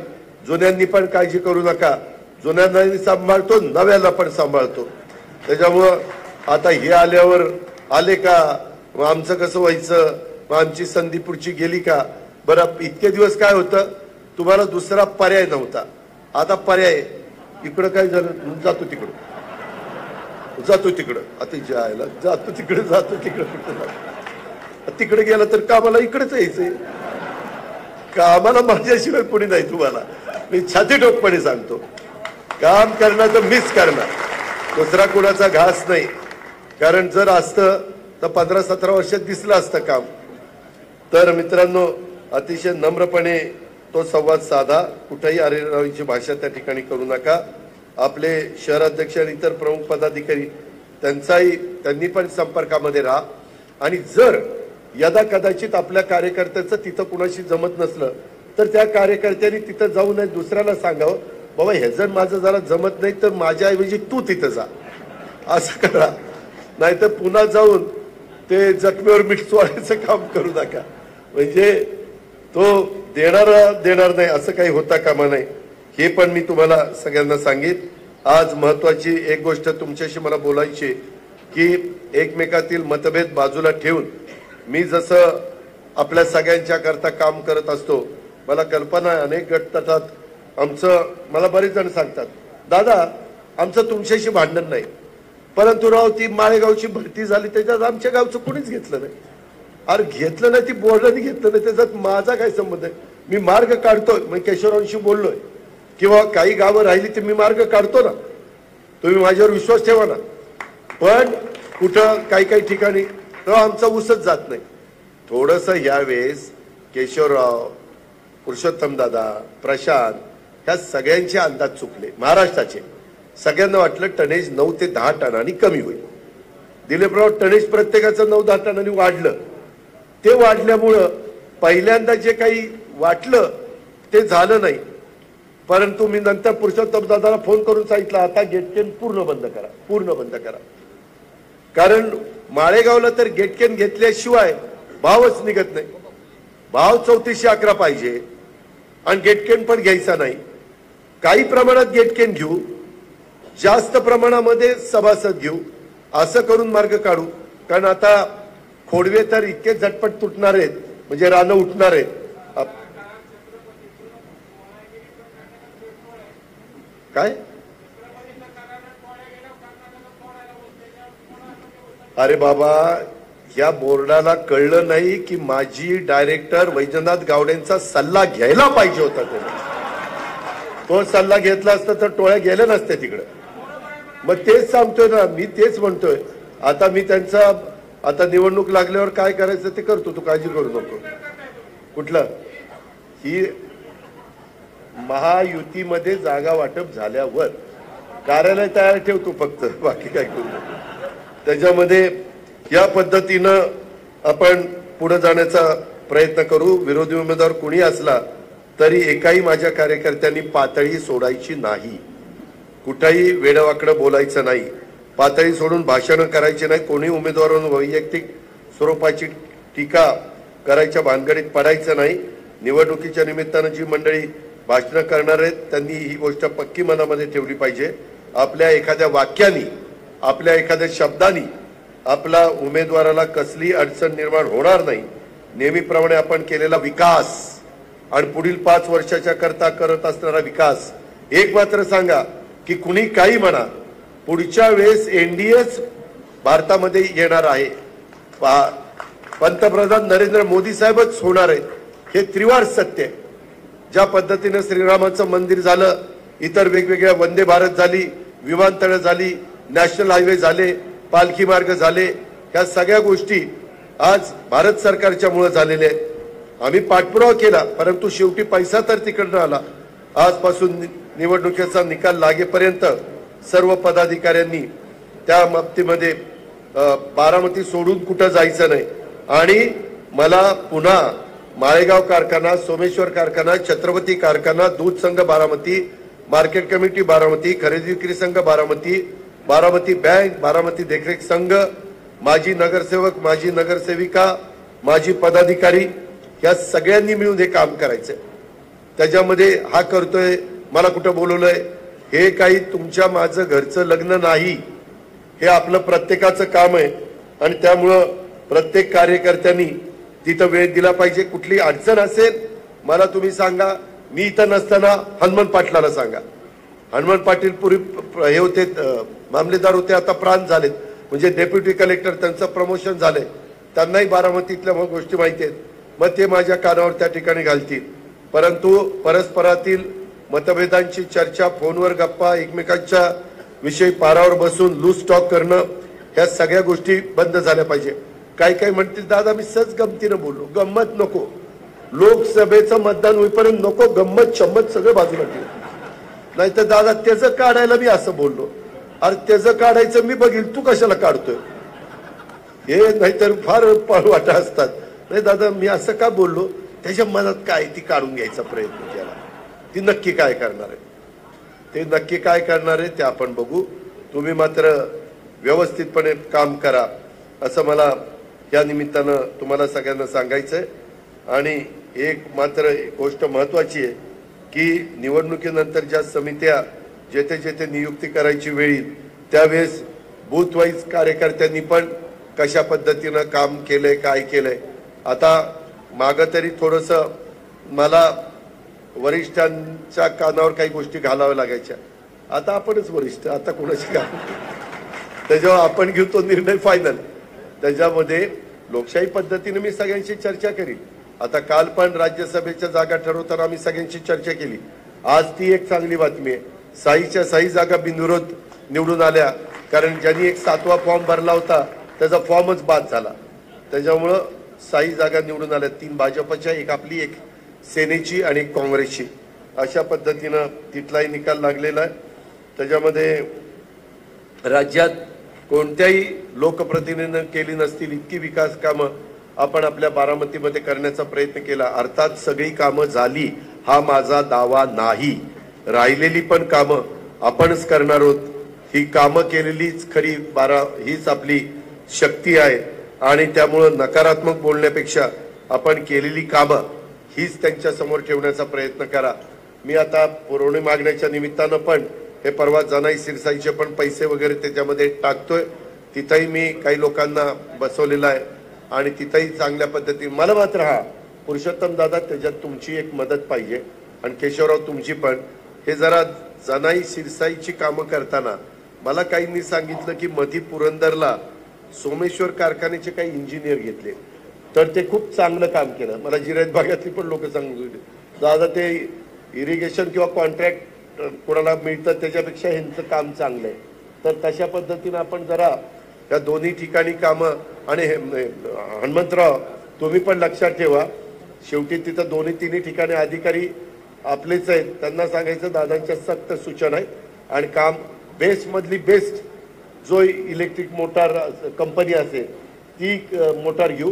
जुन्यांनी पण काळजी करू नका. जुन्यांना सांभाळतो, नव्याला पण सांभाळतो. त्याच्यामुळं आता हे आल्यावर आले का, मग आमचं कसं व्हायचं, मग आमची संधी पुढची गेली का. बरं, इतके दिवस काय होतं, तुम्हाला दुसरा पर्याय नव्हता. आता पर्याय, इकडं काय झालं, जातो तिकडं, जातो तिकडं, आता जायला जातो तिकडे, जातो तिकडं, कुठं जातो. तिकडे गेलं तर कामाला इकडेच यायचंय. कामाला माझ्याशिवाय पुढे नाही. तुम्हाला मी छाती ठोकपणे सांगतो, काम करणार तर मीच करणार, दुसरा कुणाचा घास नाही. कारण जर असतं तर 15-17 वर्षात दिसलं असतं काम. तर मित्रांनो, अतिशय नम्रपणे तो संवाद साधा, कुठेही अरेरावीची भाषा त्या ठिकाणी करू नका. आपले शहराध्यक्ष आणि इतर प्रमुख पदाधिकारी त्यांनी पण संपर्कामध्ये राहा. आणि जर यदा कदाचित आपल्या कार्यकर्त्याचं तिथं कुणाशी जमत नसलं तर त्या कार्यकर्त्यांनी तिथं जाऊ नये, दुसऱ्याला सांगावं, बाबा हे जर माझं जरा जमत नाही तर माझ्याऐवजी तू तिथं जा, असं करा. नाहीतर पुन्हा जाऊन ते जखमेवर मीठ चोळायचं काम करू नका. म्हणजे तो देणार नाही असं काही होता कामा नये. हे पण मी तुम्हाला सगळ्यांना सांगित. आज महत्वाची एक गोष्ट तुमच्याशी मला बोलायची की एकमेकातील मतभेद बाजूला ठेवून मी जसं आपल्या सगळ्यांच्या करता काम करत असतो, मला कल्पना आहे अनेक गटतटात मला बरेच जण सांगतात, दादा आमचं तुमच्याशी भांडण नाही, परंतु राव ती माळेगावची भरती झाली त्याच्यात आमच्या गावचं कोणीच घेतलं नाही. अरे घेतलं नाही, ती बोर्डाने घेतलं नाही, त्याच्यात माझा काय संबंध आहे. मी मार्ग काढतोय, मी केशवरावांशी बोललोय, किंवा काही गावं राहिली तर मी मार्ग काढतो ना, तुम्ही माझ्यावर विश्वास ठेवा ना. पण कुठं काही ठिकाणी तर आमचा उसच जात नाही. थोडस यावेळेस केशवराव, पुरुषोत्तम दादा, प्रशांत ह्या सगळ्यांचे अंदाज चुकले. महाराष्ट्राचे सगळ्यांना वाटलं टनेज 9 ते 10 टनांनी कमी होईल. दिलीपराव टनेज प्रत्येकाचं 9-10 टनांनी वाढलं. ते वाढल्यामुळं पहिल्यांदा जे काही वाटलं ते झालं नाही. परंतु मी नंतर पुरुषोत्तम दादाला फोन करून सांगितलं, आता गेटकेन पूर्ण बंद करा, पूर्ण बंद करा. कारण माळेगावला तर गेटकेन घेतल्याशिवाय भावच निघत नाही. भाव 3411 पाहिजे आणि गेटकेन पण घ्यायचा नाही. काही प्रमाणात गेटकेन घेऊ, जास्त प्रमाणामध्ये सभासद घेऊ, असं करून मार्ग काढू. कारण आता खोडवे तर इतके झटपट तुटणार आहेत, म्हणजे रानं उठणार आहेत. काय अरे बाबा, या बोर्डाला कळलं नाही की माजी डायरेक्टर वैजनाथ गावडेंचा सल्ला घ्यायला पाहिजे होता. तो सल्ला घेतला असता तर टोळ्या गेल्या नसत्या तिकडे. मग तेच सांगतोय ना, मी तेच म्हणतोय. आता मी त्यांचा आता निवडणूक लागल्यावर काय करायचं ते करतो, तू काळजी करू नको. कुठलं ही महायुतीमध्ये जागा वाटप झाल्यावर कार्यालय तयार ठेवतो फक्त, बाकी काय करू नको. त्याच्यामध्ये या पद्धतीनं आपण पुढे जाण्याचा प्रयत्न करू. विरोधी उमेदवार कोणी असला तरी एकाही माझ्या कार्यकर्त्यांनी पातळी सोडायची नाही, कुठेही वेडवाकडं बोलायचं नाही, पातळी सोडून भाषण करायचे नाही, कोणी उमेदवारांवर वैयक्तिक स्वरूपाची टीका करायच्या भानगडीत पडायचं नाही. निवडणुकीच्या निमित्तानं जी मंडळी भाषण करणार आहेत त्यांनी ही गोष्ट पक्की मनामध्ये ठेवली पाहिजे. आपल्या एखाद्या वाक्यानी, आपल्या एखाद्या शब्दानी आपला उमेदवाराला कसली अडचण निर्माण होणार नाही. नेहमीप्रमाणे आपण केलेला विकास आणि पुढील 5 वर्षाच्या करता करत असणारा विकास. एक मात्र सांगा की कुणी काही म्हणा, पुढच्या वेळेस एनडीएच भारतामध्ये येणार आहे, पंतप्रधान नरेंद्र मोदी साहेबच होणार आहेत, हे त्रिवार सत्य आहे. ज्या पद्धतीने श्रीरामाचं मंदिर झालं, इतर वेगवेगळ्या वंदे भारत झाली, विमानतळ झाली, नॅशनल हायवे झाले, पालखी मार्ग झाले, ह्या सगळ्या गोष्टी आज भारत सरकारच्या मुळे झालेल्या आहेत. आम्ही पाठपुरावा केला, परंतु शेवटी पैसा तर तिकडनं आला. आजपासून निवडणुकीचा निकाल लागेपर्यंत सर्व पदाधिकाऱ्यांनी त्या बाबतीमध्ये बारामती सोडून कुठं जायचं नाही. आणि मला पुन्हा माळेगाव कारखाना, सोमेश्वर कारखाना, छत्रपती कारखाना, दूध संघ बारामती, मार्केट कमिटी बारामती, खरेदी विक्री संघ बारामती, बारामती बँक, बारामती देखरेख संघ, माजी नगरसेवक, माजी नगरसेविका, माजी पदाधिकारी, या सगळ्यांनी मिळून हे काम करायचंय. त्याच्यामध्ये हा करतोय, मला कुठं बोलवलंय हे काही तुमच्या माझं घरचं लग्न नाही, हे आपलं प्रत्येकाचं काम आहे आणि त्यामुळं प्रत्येक कार्यकर्त्यांनी तिथं वेळ दिला पाहिजे. कुठली अडचण असेल मला तुम्ही सांगा. मी इथं नसताना हनुमान पाटलाला सांगा. हनुमान पाटील पूर्वी हे होते मामलेदार होते, आता प्रांत झालेत, म्हणजे डेप्युटी कलेक्टर, त्यांचं प्रमोशन झालंय. त्यांनाही बारामतीतल्या गोष्टी माहिती आहेत. मग ते माझ्या कानावर त्या ठिकाणी घालतील. परंतु परस्परातील मतभेदांची चर्चा, फोनवर गप्पा, एकमेकांच्या विषयी पारावर बसून लूज टॉक करणं, ह्या सगळ्या गोष्टी बंद झाल्या पाहिजे. काही काही म्हणतील दादा मी सहज गमतीनं बोललो. गंमत नको. लोकसभेचं मतदान होईपर्यंत नको गंमत शंमत सगळं बाजूला ठेव. नाही तर दादा त्याचं काढायला मी असं बोललो. अरे त्याचं काढायचं मी बघील, तू कशाला काढतोय हे. नाहीतर फार पळवाटा असतात. नाही दादा मी असं का बोललो, त्याच्या मनात काय ती काढून घ्यायचा प्रयत्न केला. ती नक्की काय करणार आहे, ते नक्की काय करणार आहे ते आपण बघू. तुम्ही मात्र व्यवस्थितपणे काम करा असं मला या निमित्तानं तुम्हाला सगळ्यांना सांगायचंय. आणि एक मात्र गोष्ट महत्वाची आहे की निवडणुकीनंतर ज्या समित्या जेथे जेथे नियुक्ती करायची वेळी त्यावेळेस बूथ वाईज कार्यकर्त्यांनी पण कशा पद्धतीनं काम केलंय, काय केलंय. आता मागं तरी थोडंसं मला वरिष्ठांच्या कानावर काही गोष्टी घालाव्या लागायच्या. आता आपणच वरिष्ठ, आता कोणाची काम, त्याच्यावर आपण घेऊ तो निर्णय फायनल. त्याच्यामध्ये लोकशाही पद्धतीने मी सगळ्यांशी चर्चा करीन. आता काल पण राज्यसभेच्या जागा ठरवताना आम्ही सगळ्यांशी चर्चा केली. आज ती एक चांगली बातमी आहे, साईच्या साई जागा बिनविरोध निवडून आल्या. कारण ज्यांनी एक 7वा फॉर्म भरला होता त्याचा फॉर्मच बाद झाला. त्याच्यामुळं 6 जागा निवडून आल्या, 3 भाजपच्या, एक आपली, एक सेनेची आणि एक काँग्रेसची. अशा पद्धतीनं तिथलाही निकाल लागलेला आहे. त्याच्यामध्ये राज्यात कोणत्याही लोकप्रतिनिधीनं केली नसतील इतकी विकास कामं आपण आपल्या बारामतीमध्ये करण्याचा प्रयत्न केला. अर्थात सगळी कामं झाली हा माझा दावा नाही. राहिलेली पण कामं आपणच करणार आहोत. ही कामं केलेलीच खरी हीच आपली शक्ती आहे. आणि त्यामुळं नकारात्मक बोलण्यापेक्षा आपण केलेली कामं हीच त्यांच्या समोर ठेवण्याचा प्रयत्न करा. मी आता पुरवणी मागण्याच्या निमित्तानं पण हे परवा जनाई सिरसाईचे पण पैसे वगैरे त्याच्यामध्ये टाकतोय. तिथंही मी काही लोकांना बसवलेलं आहे आणि तिथंही चांगल्या पद्धतीने. मला मात्र हा पुरुषोत्तम दादा त्याच्यात तुमची एक मदत पाहिजे आणि केशवराव तुमची पण. हे जरा जनाई सिरसाईची कामं करताना मला काहींनी सांगितलं की मधी पुरंदरला सोमेश्वर कारखान्याचे काही इंजिनियर घेतले तर ते खूप चांगलं काम केलं. मला जिरायत भागातली पण लोक सांगत होते दादा ते इरिगेशन किंवा कॉन्ट्रॅक्ट कोणाला मिळतं त्याच्यापेक्षा ह्यांचं काम चांगलं आहे. तर तशा पद्धतीनं आपण जरा या दोन्ही ठिकाणी कामं. आणि हनुमंतराव तुम्ही पण लक्षात ठेवा, शेवटी तिथं दोन्ही तिन्ही ठिकाणी अधिकारी आपलेच आहेत. त्यांना सांगायचं दादांच्या सक्त सूचना आहेत आणि काम बेस्ट मधली बेस्ट जो इलेक्ट्रिक मोटार कंपनी असेल ती मोटार घेऊ.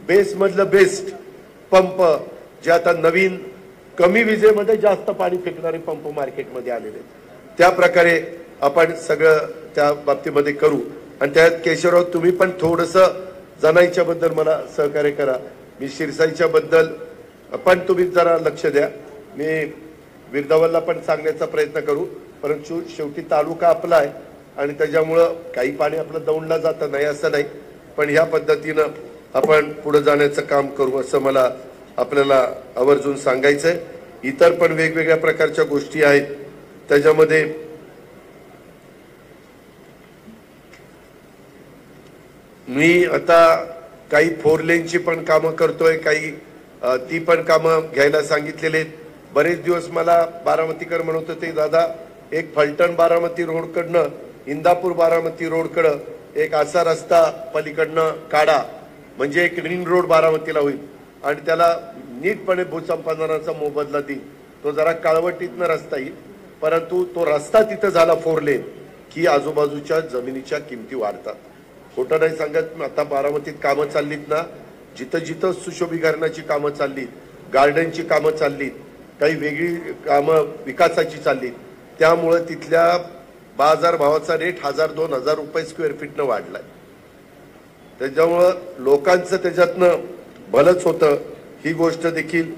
बेस्ट मधलं बेस्ट पंप जे आता नवीन कमी विजेमध्ये जास्त पाणी फेकणारे पंप मार्केटमध्ये आलेले आहेत त्या प्रकारे आपण सगळं त्या बाबतीमध्ये करू. आणि त्यात केशवराव तुम्ही पण थोडंसं जनाईच्या बद्दल मला सहकार्य करा. मी शिरसाईच्या बद्दल पण तुम्ही जरा लक्ष द्या. मी विरदावलला पण सांगण्याचा प्रयत्न करू. परंतु शेवटी तालुका आपला आहे आणि त्याच्यामुळं काही पाणी आपलं दौंडला जातं नाही असं नाही. पण ह्या पद्धतीनं आपण पुढे जाण्याचं काम करू असं मला आपल्याला आवर्जून सांगायचंय. इतर पण वेगवेगळ्या प्रकारच्या गोष्टी आहेत. त्याच्यामध्ये मी आता काही 4 लेनची पण कामं करतोय, काही ती पण कामं घ्यायला सांगितलेले आहेत. बरेच दिवस मला बारामतीकर म्हणत होते दादा एक फलटण बारामती रोडकडनं इंदापूर बारामती रोडकडं एक असा रस्ता पलीकडनं काढा म्हणजे एक रिंग रोड बारामतीला होईल आणि त्याला नीटपणे भूसंपादनाचा मोबदला देईल. तो जरा काळवटीतनं रस्ता येईल परंतु तो रस्ता तिथं झाला 4 लेन की आजूबाजूच्या जमिनीच्या किमती वाढतात. खोटं नाही सांगत. आता बारामतीत कामं चाललीत ना, जिथं जिथं सुशोभीकरणाची कामं चाललीत, गार्डनची कामं चाललीत, काही वेगळी कामं विकासाची चाललीत, त्यामुळं तिथल्या बाजार भावाचा रेट 1000-2000 रुपये स्क्वेअर फीटनं वाढलाय. त्याच्यामुळं लोकांचं त्याच्यातनं भलंच होतं. ही गोष्ट देखील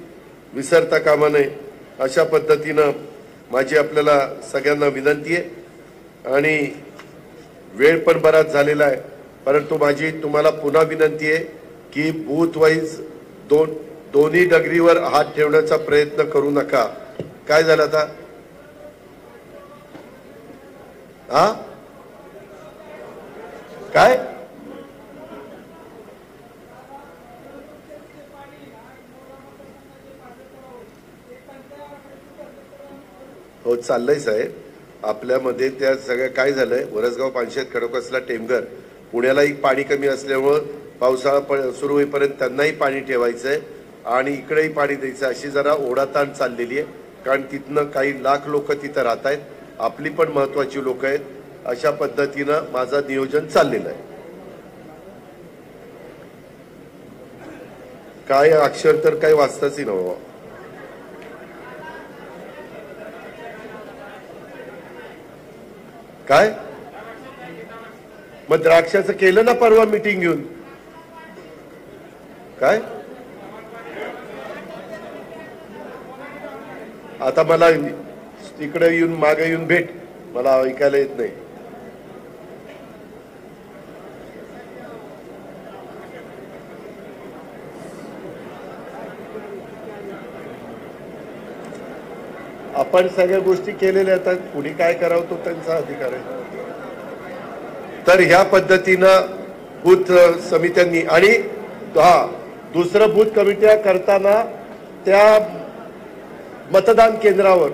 विसरता कामा नये. अशा पद्धतीनं माझी आपल्याला सगळ्यांना विनंती आहे आणि वेळ पण बराच झालेला आहे, परंतु माझी तुम्हाला पुन्हा विनंती आहे की बूथ वाईज दोन्ही डगरीवर हात ठेवण्याचा प्रयत्न करू नका. काय झालं आता? हा काय हो चाललंय साहेब आपल्यामध्ये. त्या सगळ्या काय झालंय, वरसगाव, पानशेत, खडकवासला, टेमघर, पुण्यालाही पाणी कमी असल्यामुळं पावसाळा सुरू होईपर्यंत त्यांनाही पाणी ठेवायचंय आणि इकडेही पाणी द्यायचं, अशी जरा ओढाताण चाललेली आहे. कारण तिथनं काही लाख लोक तिथं राहत आहेत, आपली पण महत्वाची लोक आहेत. अशा पद्धतीनं माझं नियोजन चाललेलं आहे. काय अक्षर तर काही वाचताच नव्हतं. काय मग द्राक्षाचं केलं ना परवा मीटिंग घेऊन. काय आता मला इकडे येऊन मागे येऊन भेट, मला ऐकायला येत नाही. आपण सगळ्या गोष्टी केलेल्या आहेत, पुढे काय करावं तो त्यांचा अधिकार आहे. तर ह्या पद्धतीनं बूथ समित्यांनी आणि दुसरं बूथ कमिट्या करताना त्या मतदान केंद्रावर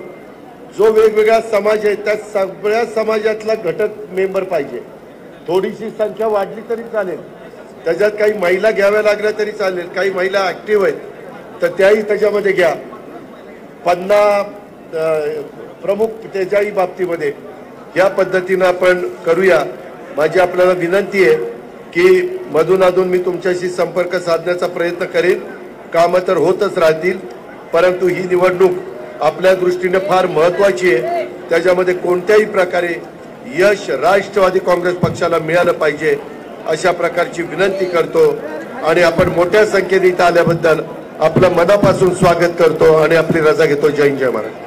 जो वेगवेगळा समाज आहे त्या सगळ्या समाजातला घटक मेंबर पाहिजे. थोडीशी संख्या वाढली तरी चालेल, त्याच्यात काही महिला घ्याव्या लागल्या तरी चालेल, काही महिला ऍक्टिव्ह आहेत तर त्याही त्याच्यामध्ये घ्या. 50 प्रमुख त्याच्याही बाबतीमध्ये या पद्धतीनं आपण करूया. माझी आपल्याला विनंती आहे की मधून अधून मी तुमच्याशी संपर्क साधण्याचा प्रयत्न करेन. कामं तर होतच राहतील, परंतु ही निवडणूक आपल्या दृष्टीने फार महत्वाची आहे. त्याच्यामध्ये कोणत्याही प्रकारे यश राष्ट्रवादी काँग्रेस पक्षाला मिळालं पाहिजे अशा प्रकारची विनंती करतो आणि आपण मोठ्या संख्येने इथं आल्याबद्दल आपलं मनापासून स्वागत करतो आणि आपली रजा घेतो. जय हिंद, जय महाराष्ट्र.